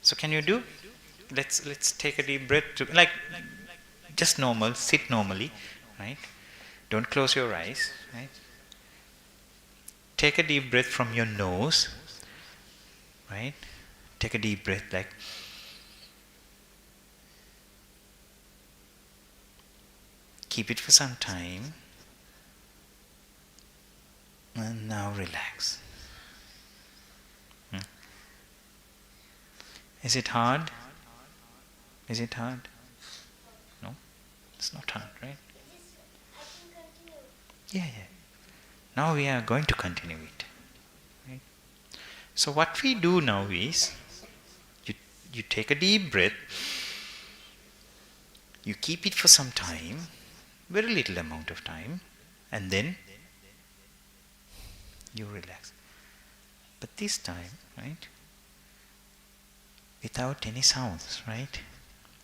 So can you do? Let's take a deep breath, like just normal, sit normally, right? Don't close your eyes, right? Take a deep breath from your nose, right? Take a deep breath like keep it for some time, and now relax. Is it hard? Is it hard? No? It's not hard, right? Yeah. Now we are going to continue it. Right? So what we do now is, you take a deep breath, you keep it for some time, very little amount of time, and then you relax. But this time, right, without any sounds, right?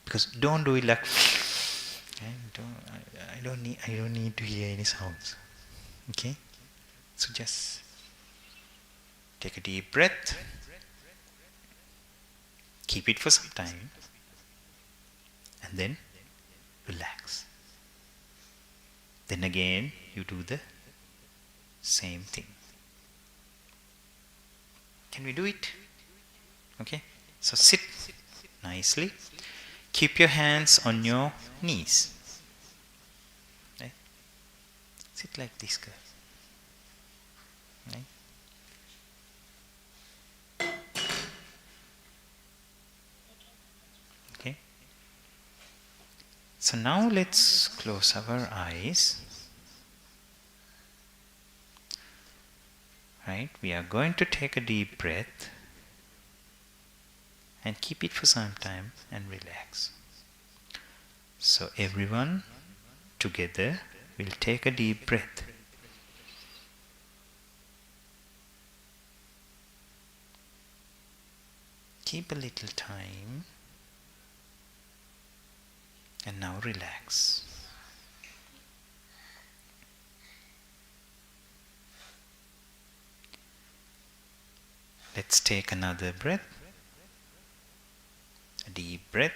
Because don't do it like, I don't need to hear any sounds. Okay? So just take a deep breath, keep it for some time, and then relax. Then again you do the same thing. Can we do it? Okay? So sit nicely. Keep your hands on your knees. Right? Sit like this, girl. Right? Okay. So now let's close our eyes. Right? We are going to take a deep breath and keep it for some time and relax. So everyone together will take a deep breath. Keep a little time and now relax. Let's take another breath. A deep breath.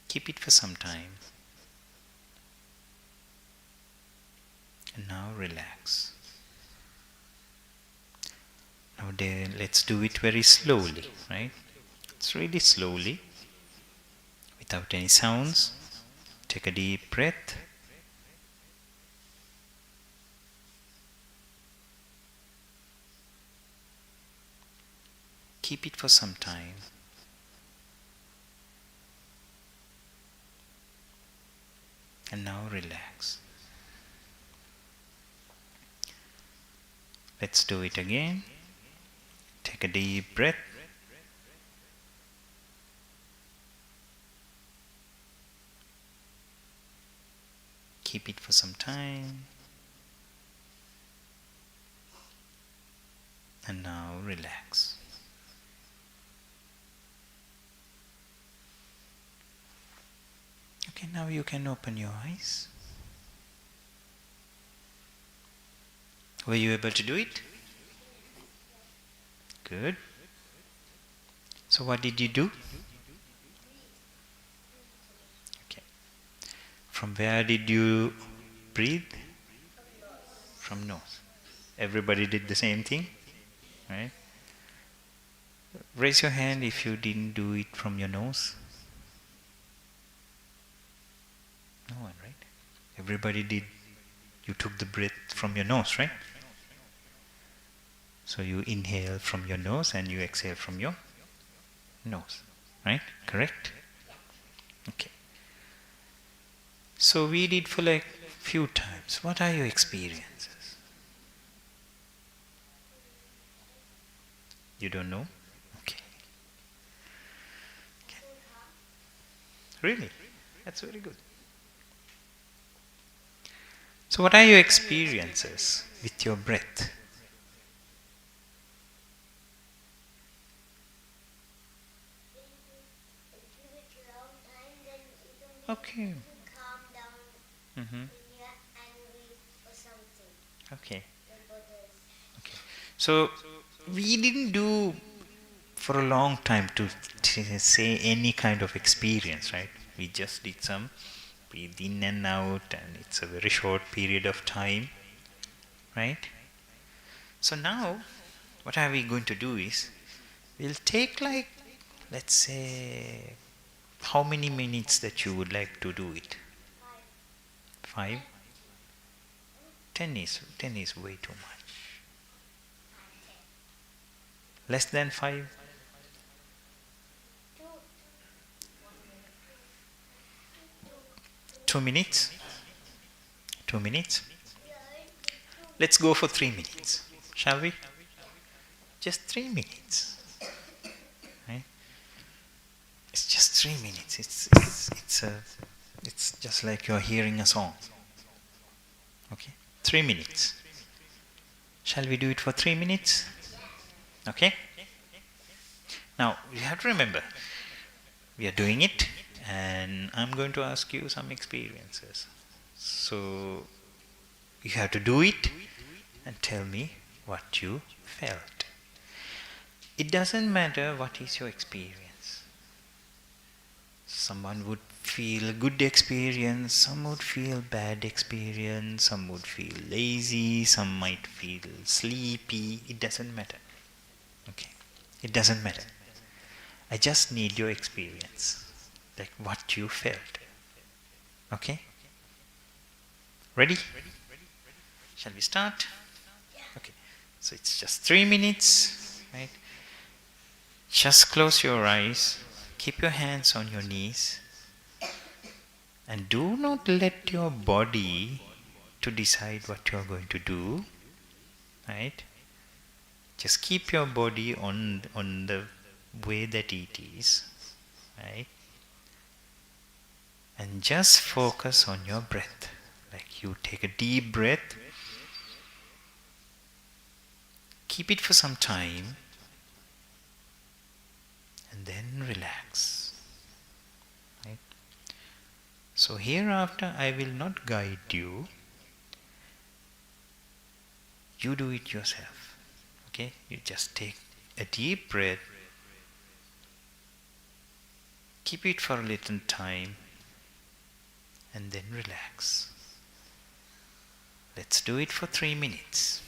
Keep it for some time. And now relax. Now let's do it very slowly, right? It's really slowly, without any sounds. Take a deep breath. Keep it for some time. And now relax. Let's do it again. Take a deep breath. Keep it for some time. And now relax. Okay, now you can open your eyes. Were you able to do it? Good. So what did you do? Okay. From where did you breathe? From nose. Everybody did the same thing? Right? Raise your hand if you didn't do it from your nose. No one, right? Everybody did. You took the breath from your nose, right? So you inhale from your nose and you exhale from your nose, right? Correct? Okay. So we did for like few times. What are your experiences? You don't know? Okay. Really? That's very good. So what are your experiences with your breath? Give it a long time, then you don't Okay. calm down Mm-hmm. when you're angry or something Okay. that bothers. Okay. So we didn't do for a long time to say any kind of experience, right? We just did some breathe in and out, and it's a very short period of time, right? So now what are we going to do is we'll take like, let's say, how many minutes that you would like to do it? 5? 10 is way too much. Less than 5? 2 minutes? 2 minutes? Let's go for 3 minutes, shall we? Just 3 minutes. Right? It's just 3 minutes. It's just like you're hearing a song. Okay? 3 minutes. Shall we do it for 3 minutes? Okay? Now, you have to remember, we are doing it, and I'm going to ask you some experiences. So, you have to do it and tell me what you felt. It doesn't matter what is your experience. Someone would feel a good experience, some would feel bad experience, some would feel lazy, some might feel sleepy. It doesn't matter. Okay? It doesn't matter. I just need your experience, like what you felt. Okay? Ready? Shall we start? Okay. So it's just 3 minutes, right? Just close your eyes, keep your hands on your knees, and do not let your body to decide what you are going to do, right? Just keep your body on the way that it is, right? And just focus on your breath. Like you take a deep breath, keep it for some time, and then relax. Right? So hereafter I will not guide you. You do it yourself. Okay? You just take a deep breath, keep it for a little time, and then relax. Let's do it for 3 minutes.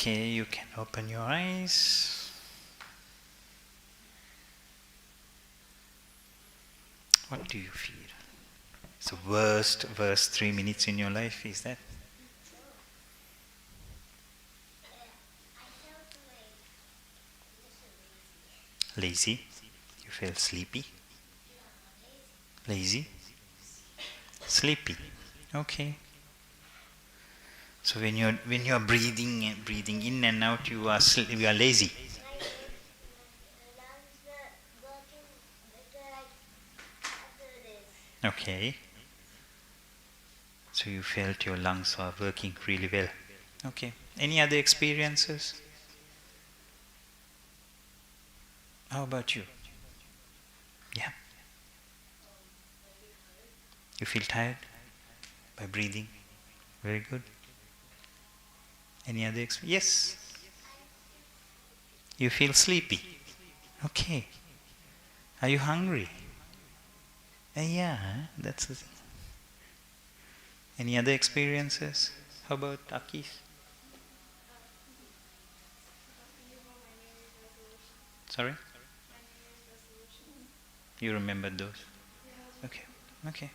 Okay, you can open your eyes. What do you feel? It's the worst 3 minutes in your life, is that? I felt like Lazy? You feel sleepy? Lazy? Sleepy. Okay. So when you're breathing in and out, you are lazy. my lungs were working better after this. Okay. So you felt your lungs are working really well. Okay. Any other experiences? How about you? Yeah. You feel tired by breathing? Very good. Any other experience? Yes. You feel sleepy? Okay. Are you hungry? Yeah, that's the thing. Any other experiences? How about Akis? Sorry? You remember those? Okay. Okay.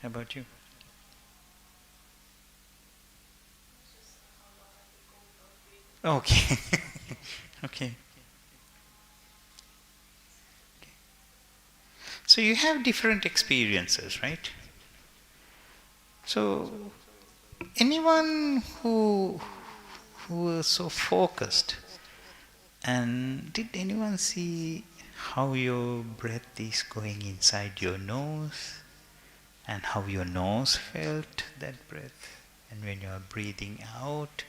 How about you? Okay. Okay. So you have different experiences, right? So anyone who was so focused, and did anyone see how your breath is going inside your nose and how your nose felt that breath, and when you are breathing out,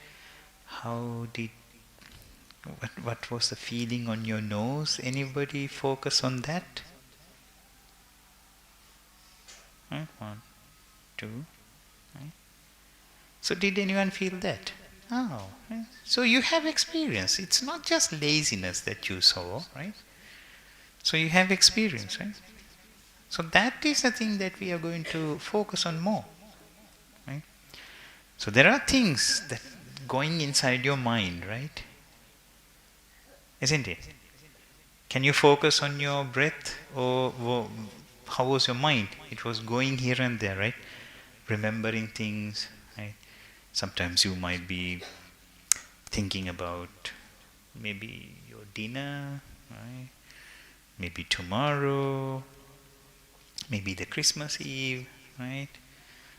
what was the feeling on your nose? Anybody focus on that? 1, 2. Right. So did anyone feel that? Oh, right. So you have experience. It's not just laziness that you saw, right? So you have experience, right? So that is the thing that we are going to focus on more, right? So there are things that going inside your mind, right? Isn't it? Can you focus on your breath, or how was your mind? It was going here and there, right? Remembering things, right? Sometimes you might be thinking about maybe your dinner, right? Maybe tomorrow, maybe the Christmas Eve, right?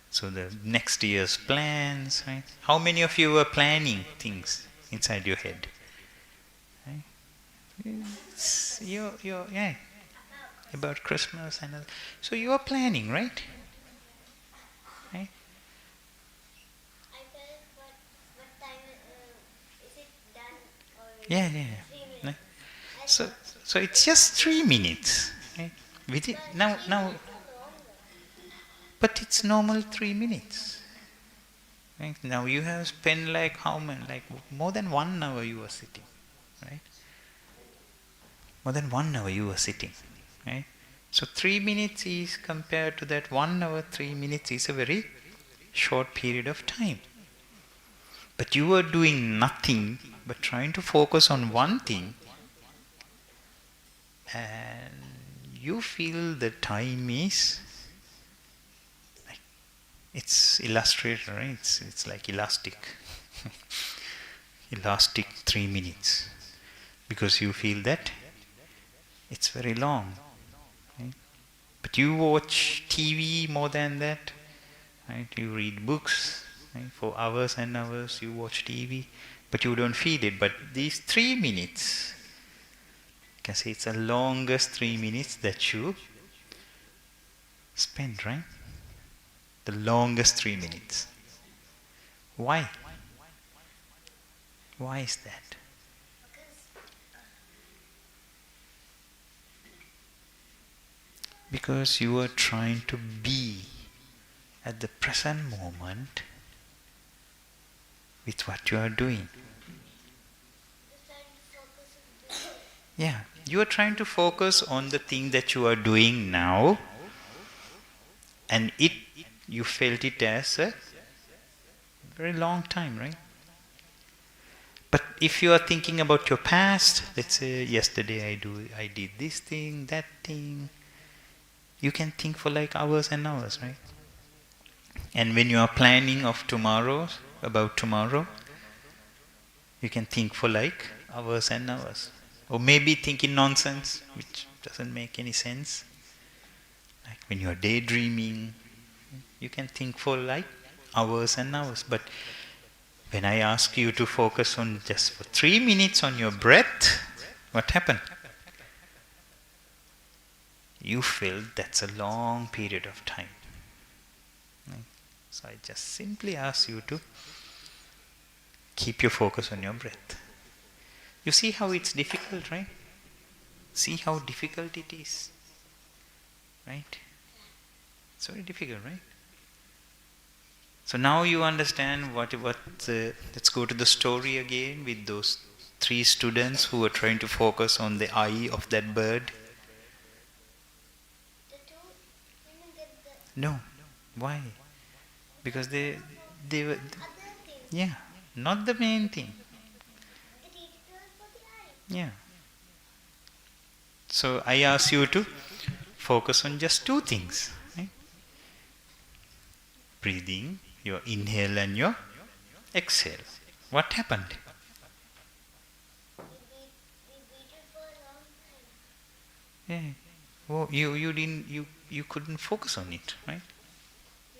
So the next year's plans, right? How many of you were planning things inside your head? Right? Yeah, about Christmas and so you are planning, right? Right? I felt what time is it done or Yeah. 3 Right? minutes? So it's just 3 minutes, right? With it, now, but it's normal 3 minutes. Right? Now you have spent like how many, like more than 1 hour you were sitting, right? More than 1 hour you were sitting, right? So 3 minutes is compared to that 1 hour, 3 minutes is a very short period of time. But you were doing nothing but trying to focus on one thing, and you feel the time is like, it's illustrated, right? It's like elastic. Elastic 3 minutes. Because you feel that it's very long. Right? But you watch TV more than that. Right? You read books, right? For hours and hours you watch TV, but you don't feel it. But these 3 minutes, you can say it's the longest 3 minutes that you spend, right? The longest 3 minutes. Why? Why is that? Because you are trying to be at the present moment with what you are doing. Yeah, you are trying to focus on the thing that you are doing now, and you felt it as a very long time, right? But if you are thinking about your past, let's say yesterday I did this thing, that thing, you can think for like hours and hours, right? And when you are planning of tomorrow, about tomorrow, you can think for like hours and hours. Or maybe thinking nonsense, which doesn't make any sense. Like when you are daydreaming, you can think for like hours and hours. But when I ask you to focus on just for 3 minutes on your breath, what happened? You feel that's a long period of time. So I just simply ask you to keep your focus on your breath. You see how it's difficult, right? See how difficult it is, right? It's very difficult, right? So now you understand let's go to the story again with those 3 students who were trying to focus on the eye of that bird. The two women did the No. Why? Because they were, other thing. yeah, not the main thing. The teacher for the eye. Yeah. So I ask you to focus on just 2 things. Right? Breathing, your inhale and your exhale. What happened? We waited for a long time. Yeah. Oh, you couldn't focus on it, right?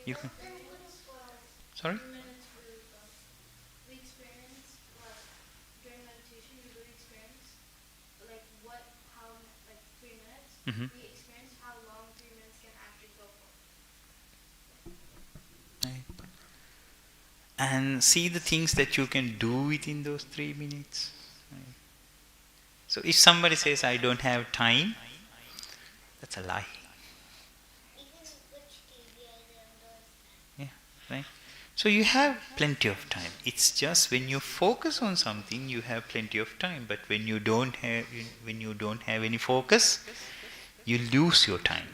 You can. Sorry? We experience what during meditation we would experience how 3 minutes. Mhm. We experience how long 3 minutes can actually go for. Right. And see the things that you can do within those 3 minutes. Right. So if somebody says, I don't have time, that's a lie. Even which TV I don't Yeah, right. So you have plenty of time. It's just when you focus on something, you have plenty of time. But when you don't have any focus, you lose your time.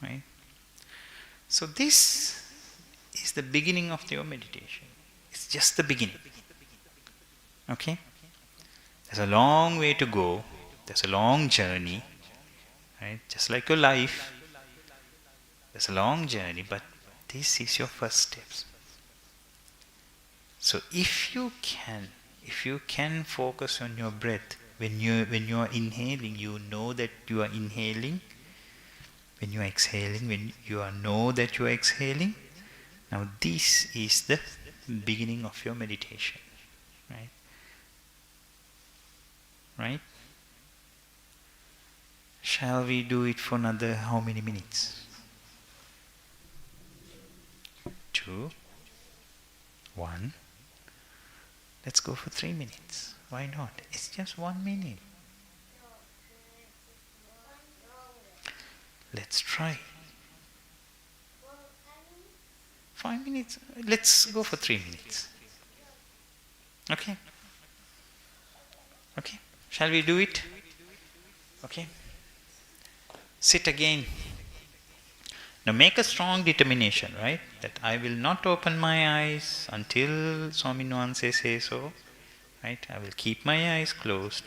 Right? So this is the beginning of your meditation. It's just the beginning. Okay? There's a long way to go. There's a long journey. Right? Just like your life. There's a long journey, but this is your first steps. So if you can focus on your breath, when you are inhaling, you know that you are inhaling. When you are exhaling, know that you are exhaling. Now this is the beginning of your meditation. Right? Right? Shall we do it for another how many minutes? 2, 1. Let's go for 3 minutes. Why not? It's just 1 minute. Let's try. 5 minutes. Let's go for 3 minutes. Okay? Okay? Shall we do it? Okay? Sit again. Now make a strong determination, right? That I will not open my eyes until Swami Nuance says so. Right? I will keep my eyes closed.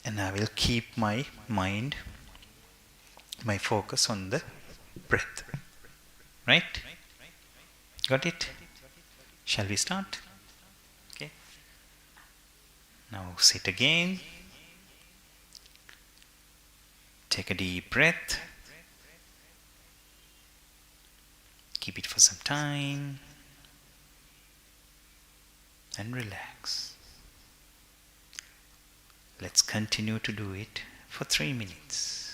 And I will keep my mind, my focus on the breath. Right? Got it? Shall we start? Okay. Now sit again. Take a deep breath. Keep it for some time. And relax. Let's continue to do it for 3 minutes.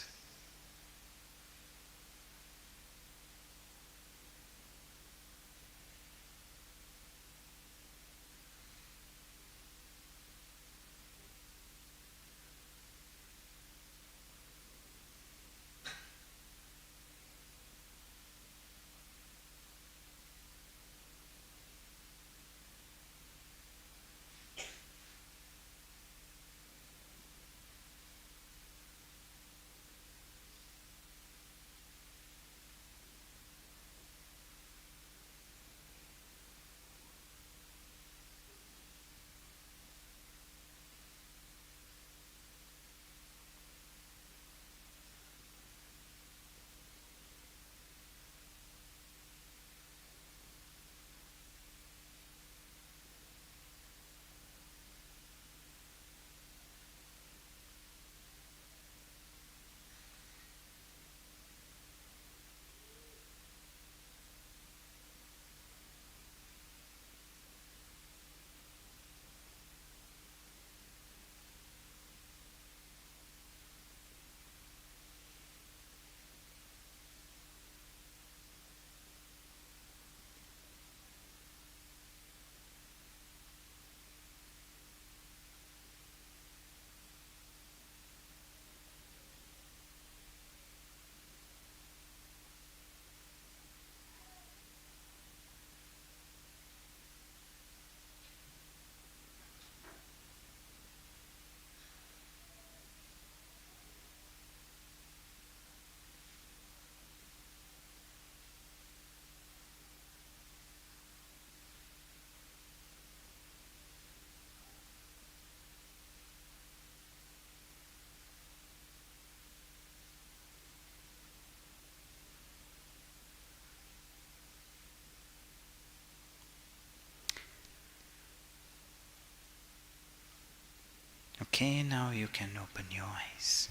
Okay, now you can open your eyes.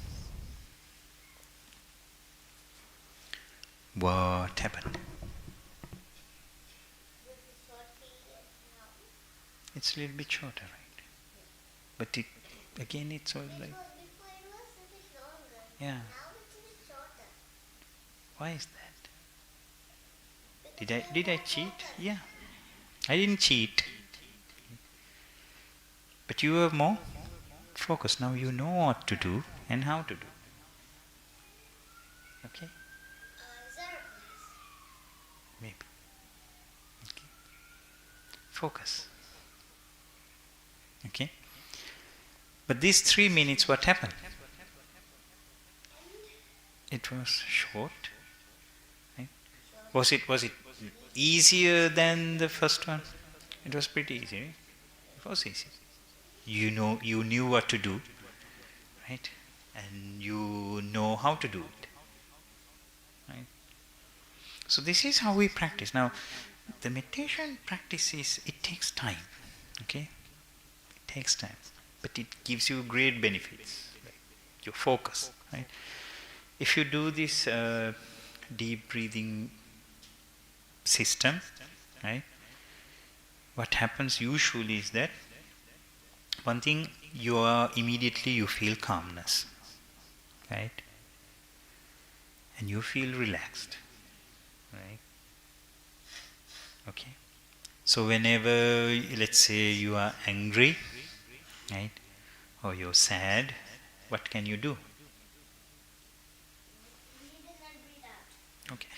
What happened? It's a little bit shorter, right? But it, again, it's all like... Before it was a bit longer. Yeah. Now it's a bit shorter. Why is that? Did I cheat? Yeah. I didn't cheat. But you were more focused. Now you know what to do and how to do. Okay? 𝘍𝘰𝘶𝘯𝘏. Maybe. Okay. Focus. Okay? But these 3 minutes, what happened? It was short. Right? Was it easier than the first one? It was pretty easy. Right? It was easy. You knew what to do, right? And you know how to do it. Right? So this is how we practice. Now, the meditation practice it takes time. Okay? It takes time. But it gives you great benefits. Right? Your focus. Right? If you do this deep breathing system, right? What happens usually is that one thing, immediately you feel calmness, right? And you feel relaxed, right? Okay. So whenever, let's say, you are angry, right, or you're sad, what can you do? Breathe in and breathe out. Okay.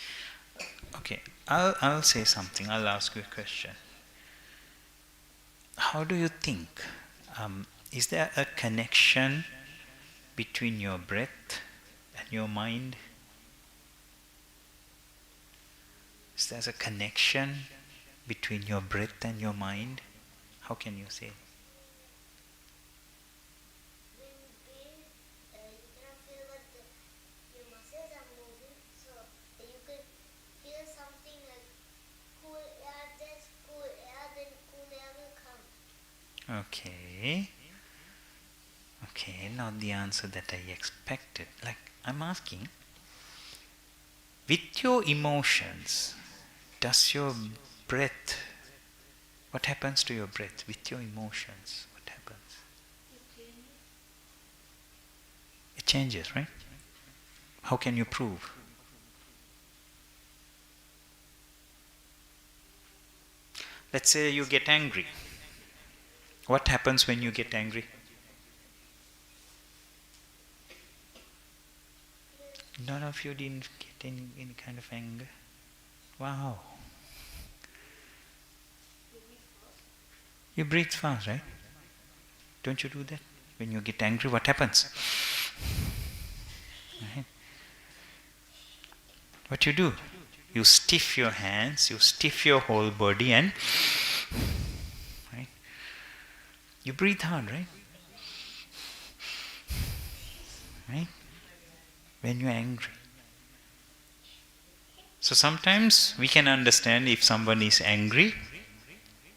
Okay. I'll say something. I'll ask you a question. How do you think? Is there a connection between your breath and your mind? Is there a connection between your breath and your mind? How can you say? When you breathe, you cannot feel what your muscles are moving, so you could feel something like cool air, there's cool air, then cool air will come. Okay. Okay, not the answer that I expected. Like, I'm asking, with your emotions, does your breath, what happens to your breath? With your emotions, what happens? It changes, right? How can you prove? Let's say you get angry. What happens when you get angry? None of you didn't get any kind of anger? Wow. You breathe fast, right? Don't you do that? When you get angry, what happens? Right? What you do? You stiff your hands, you stiff your whole body, and right? You breathe hard, right? Right? When you're angry. So sometimes we can understand if someone is angry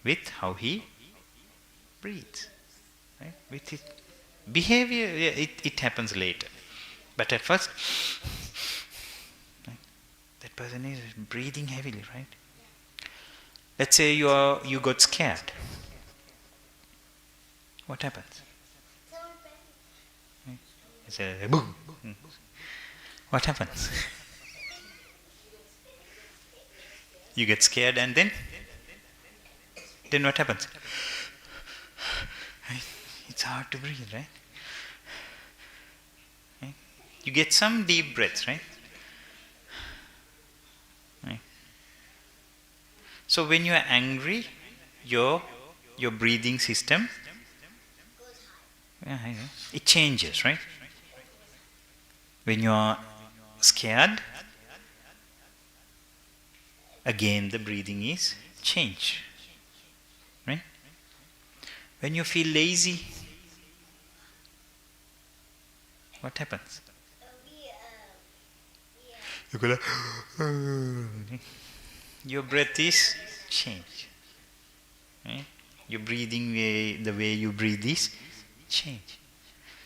with how he breathes. Right? With it. Behavior, it happens later. But at first, right, that person is breathing heavily, right? Let's say you got scared. What happens? Someone panics. Right? It's a boom. What happens? You get scared and then what happens? Right? It's hard to breathe, right? Right? You get some deep breaths, right? Right? So when you are angry, your breathing system, it changes, right? When you are scared, again the breathing is changed. Right? When you feel lazy, what happens? Your breath is changed. Right? Your breathing way, the way you breathe is changed.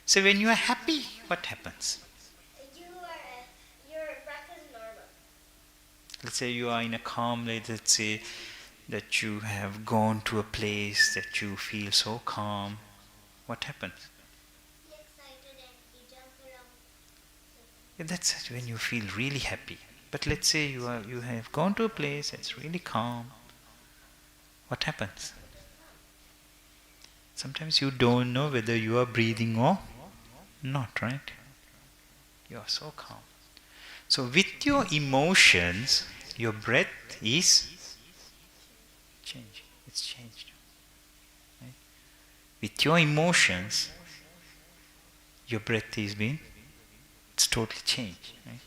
So when you are happy, what happens? Your breath is normal. Let's say you are in a calm, let's say that you have gone to a place that you feel so calm. What happens? You're excited and you jump around. Yeah, that's it, when you feel really happy. But let's say you have gone to a place that's really calm. What happens? Sometimes you don't know whether you are breathing or not, right? You are so calm. So with your emotions, your breath is changing. It's changed. Right? With your emotions, your breath is it's totally changed. Right?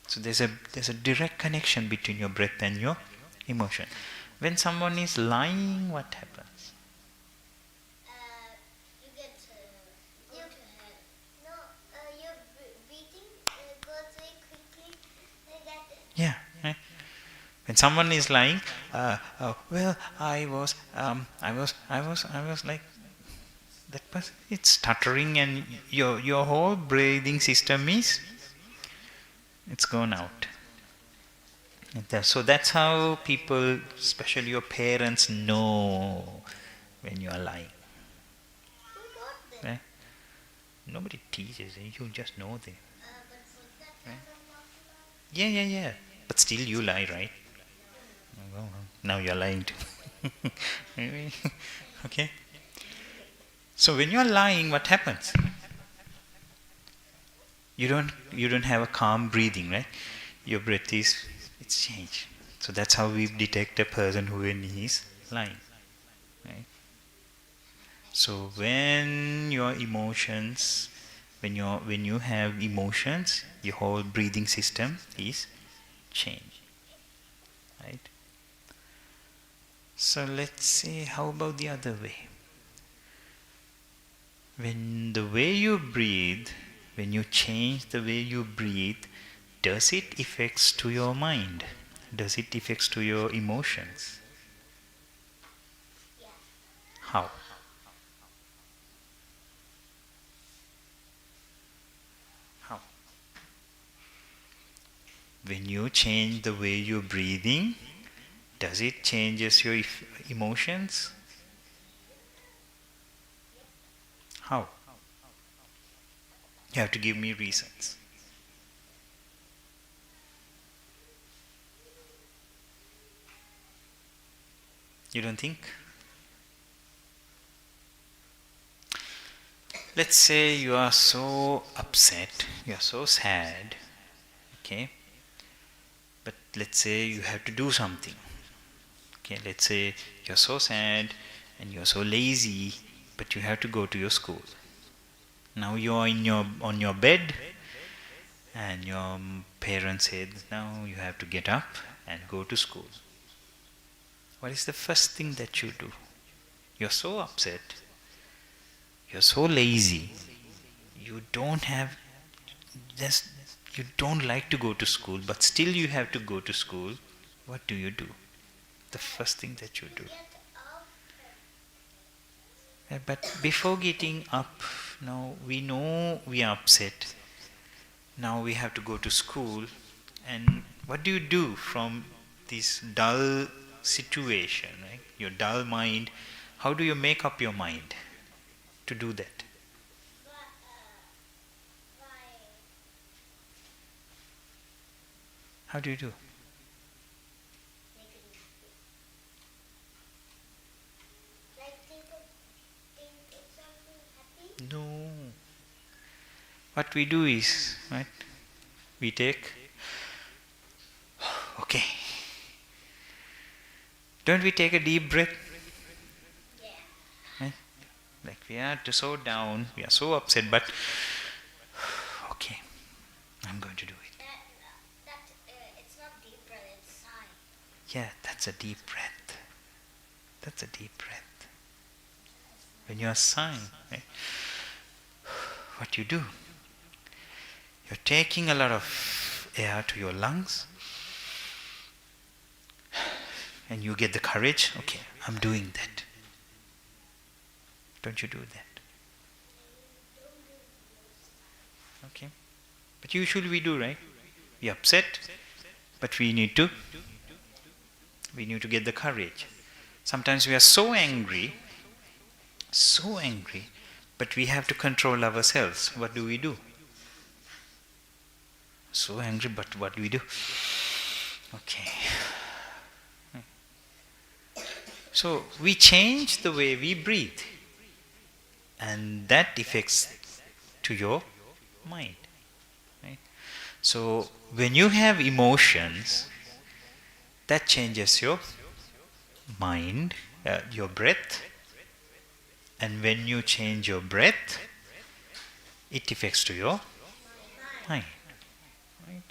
So there's a direct connection between your breath and your emotion. When someone is lying, what happens? You get go to hell. No, your breathing goes very quickly. Like that. Yeah. Right? When someone is lying, well, I was like that person. It's stuttering, and your whole breathing system it's gone out. So that's how people, especially your parents, know when you are lying. Who got them? Right? Nobody teaches you. You just know them. But was that Right. from Mafia? Yeah. But still you lie, right? Oh, now you're lying too. Okay? So when you're lying, what happens? You don't have a calm breathing, right? Your breath it's changed. So that's how we detect a person who is lying. Right? So when your emotions, when you have emotions, your whole breathing system is changed. Right? So let's say, how about the other way? When the way you breathe, when you change the way you breathe, does it affects to your mind? Does it affects to your emotions? Yeah. How? How? When you change the way you're breathing, does it changes your emotions? How? You have to give me reasons. You don't think? Let's say you are so upset, you are so sad, okay? But let's say you have to do something. Okay, let's say you're so sad and you're so lazy, but you have to go to your school. Now you're on your bed, and your parents said, now you have to get up and go to school. What is the first thing that you do? You're so upset, you're so lazy, you don't like to go to school, but still you have to go to school. What do? The first thing that you do. Get up. But before getting up, now we know we are upset. Now we have to go to school. And what do you do from this dull situation, right? Your dull mind? How do you make up your mind to do that? Why? How do you do? Make it easy. Like think of something happy. No. What we do is, right? We take, okay. Don't we take a deep breath? Yeah. Right? Like we are so down, we are so upset, but okay, I'm going to do it. It's not deep breath, it's sigh. Yeah, that's a deep breath. That's a deep breath. When you are sighing, right? What you do? You're taking a lot of air to your lungs, and you get the courage, okay, I'm doing that. Don't you do that? Okay? But usually we do, right? We upset, but we need to get the courage. Sometimes we are so angry, but we have to control ourselves. What do we do? So angry, but what do we do? Okay. So we change the way we breathe, and that affects to your mind. Right? So when you have emotions, that changes your mind, your breath, and when you change your breath, it affects to your mind. Right?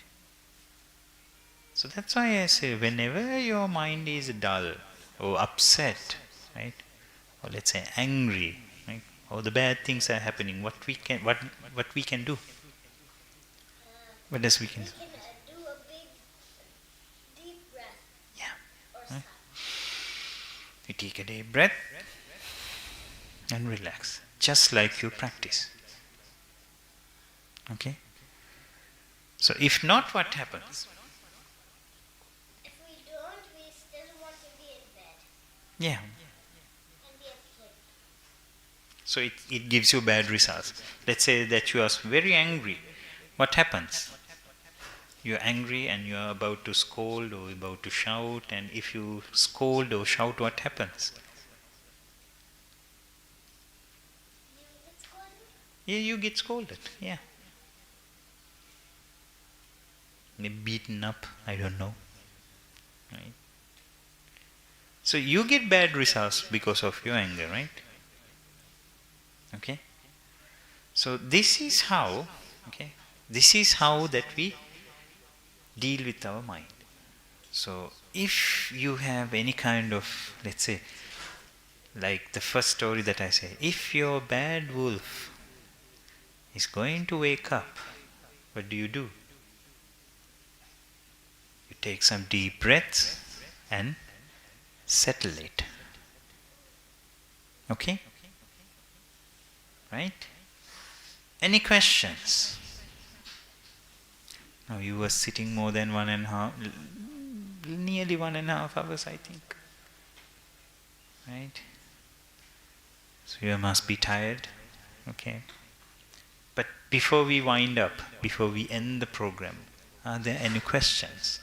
So that's why I say, whenever your mind is dull or upset, right, or let's say angry, right, or the bad things are happening, what we can do? What does we can do? We can do a big, deep breath. Yeah. Or Right. sigh. You take a deep breath and relax, just like you practice. Okay? So if not, what happens? If we don't, we still want to be in bed Yeah. and be asleep. So it gives you bad results. Let's say that you are very angry. What happens? You're angry and you are about to scold or about to shout, and if you scold or shout, what happens? You get scolded? Yeah, you get scolded. Yeah. Maybe beaten up, I don't know. Right? So you get bad results because of your anger, right? Okay? So this is how that we deal with our mind. So if you have any kind of, let's say, like the first story that I say, if your bad wolf is going to wake up, what do? You take some deep breaths and settle it. Okay? Right? Any questions? Now you were sitting more than nearly 1.5 hours, I think. Right? So you must be tired. Okay? But before we wind up, before we end the program, are there any questions?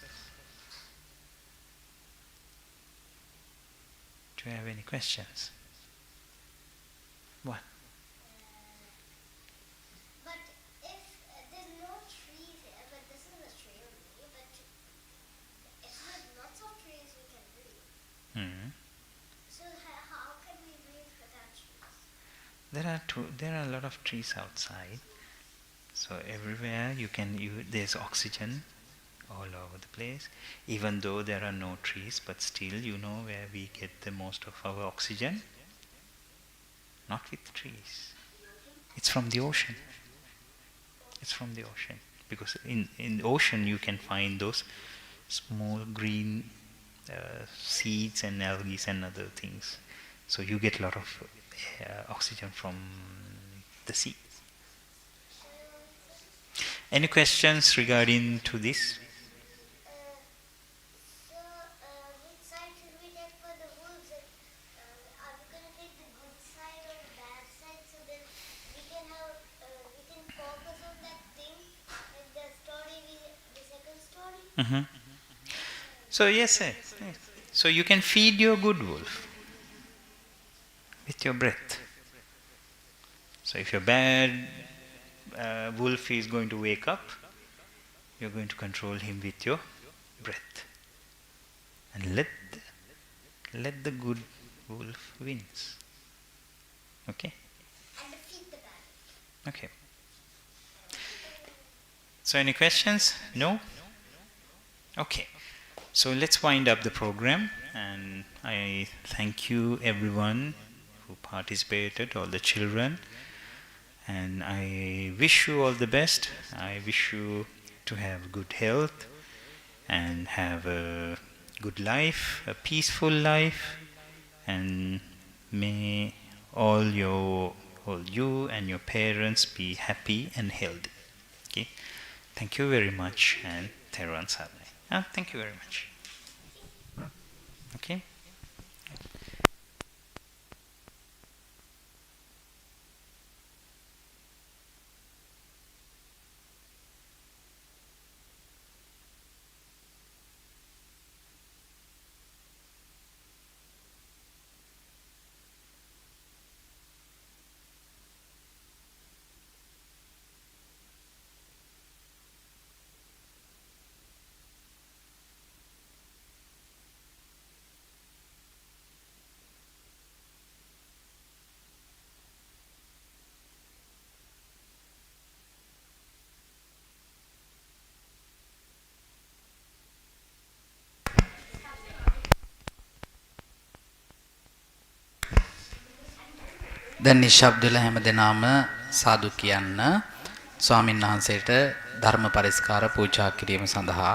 Do you have any questions? What? But if there's no trees here, but this is a tree only, but if there's lots of trees, we can breathe. Hmm. So how can we breathe without trees? There are a lot of trees outside. So everywhere there's oxygen all over the place. Even though there are no trees, but still you know where we get the most of our oxygen? Not with trees. It's from the ocean. It's from the ocean. Because in the ocean you can find those small green seeds and algae and other things. So you get a lot of oxygen from the sea. Any questions regarding to this? So which side should we take for the wolves? Are we going to take the good side or the bad side so that we can focus on that thing, like the second story? Mm-hmm. So yes, sir. Yes. So you can feed your good wolf with your breath. So if your bad wolf is going to wake up, you're going to control him with your breath. And let the good wolf wins. Okay? And defeat the bad. Okay. So any questions? No? Okay. So let's wind up the program, and I thank you everyone who participated, all the children, and I wish you all the best. I wish you to have good health and have a good life, a peaceful life, and may all you and your parents be happy and healthy. Okay. Thank you very much and Thero සරණයි. Thank you very much. Okay. දැන් නිශ්ශබ්දව හැම දෙනාම සාදු කියන්න ස්වාමින් වහන්සේට ධර්ම පරිස්කාර පූජා කිරීම සඳහා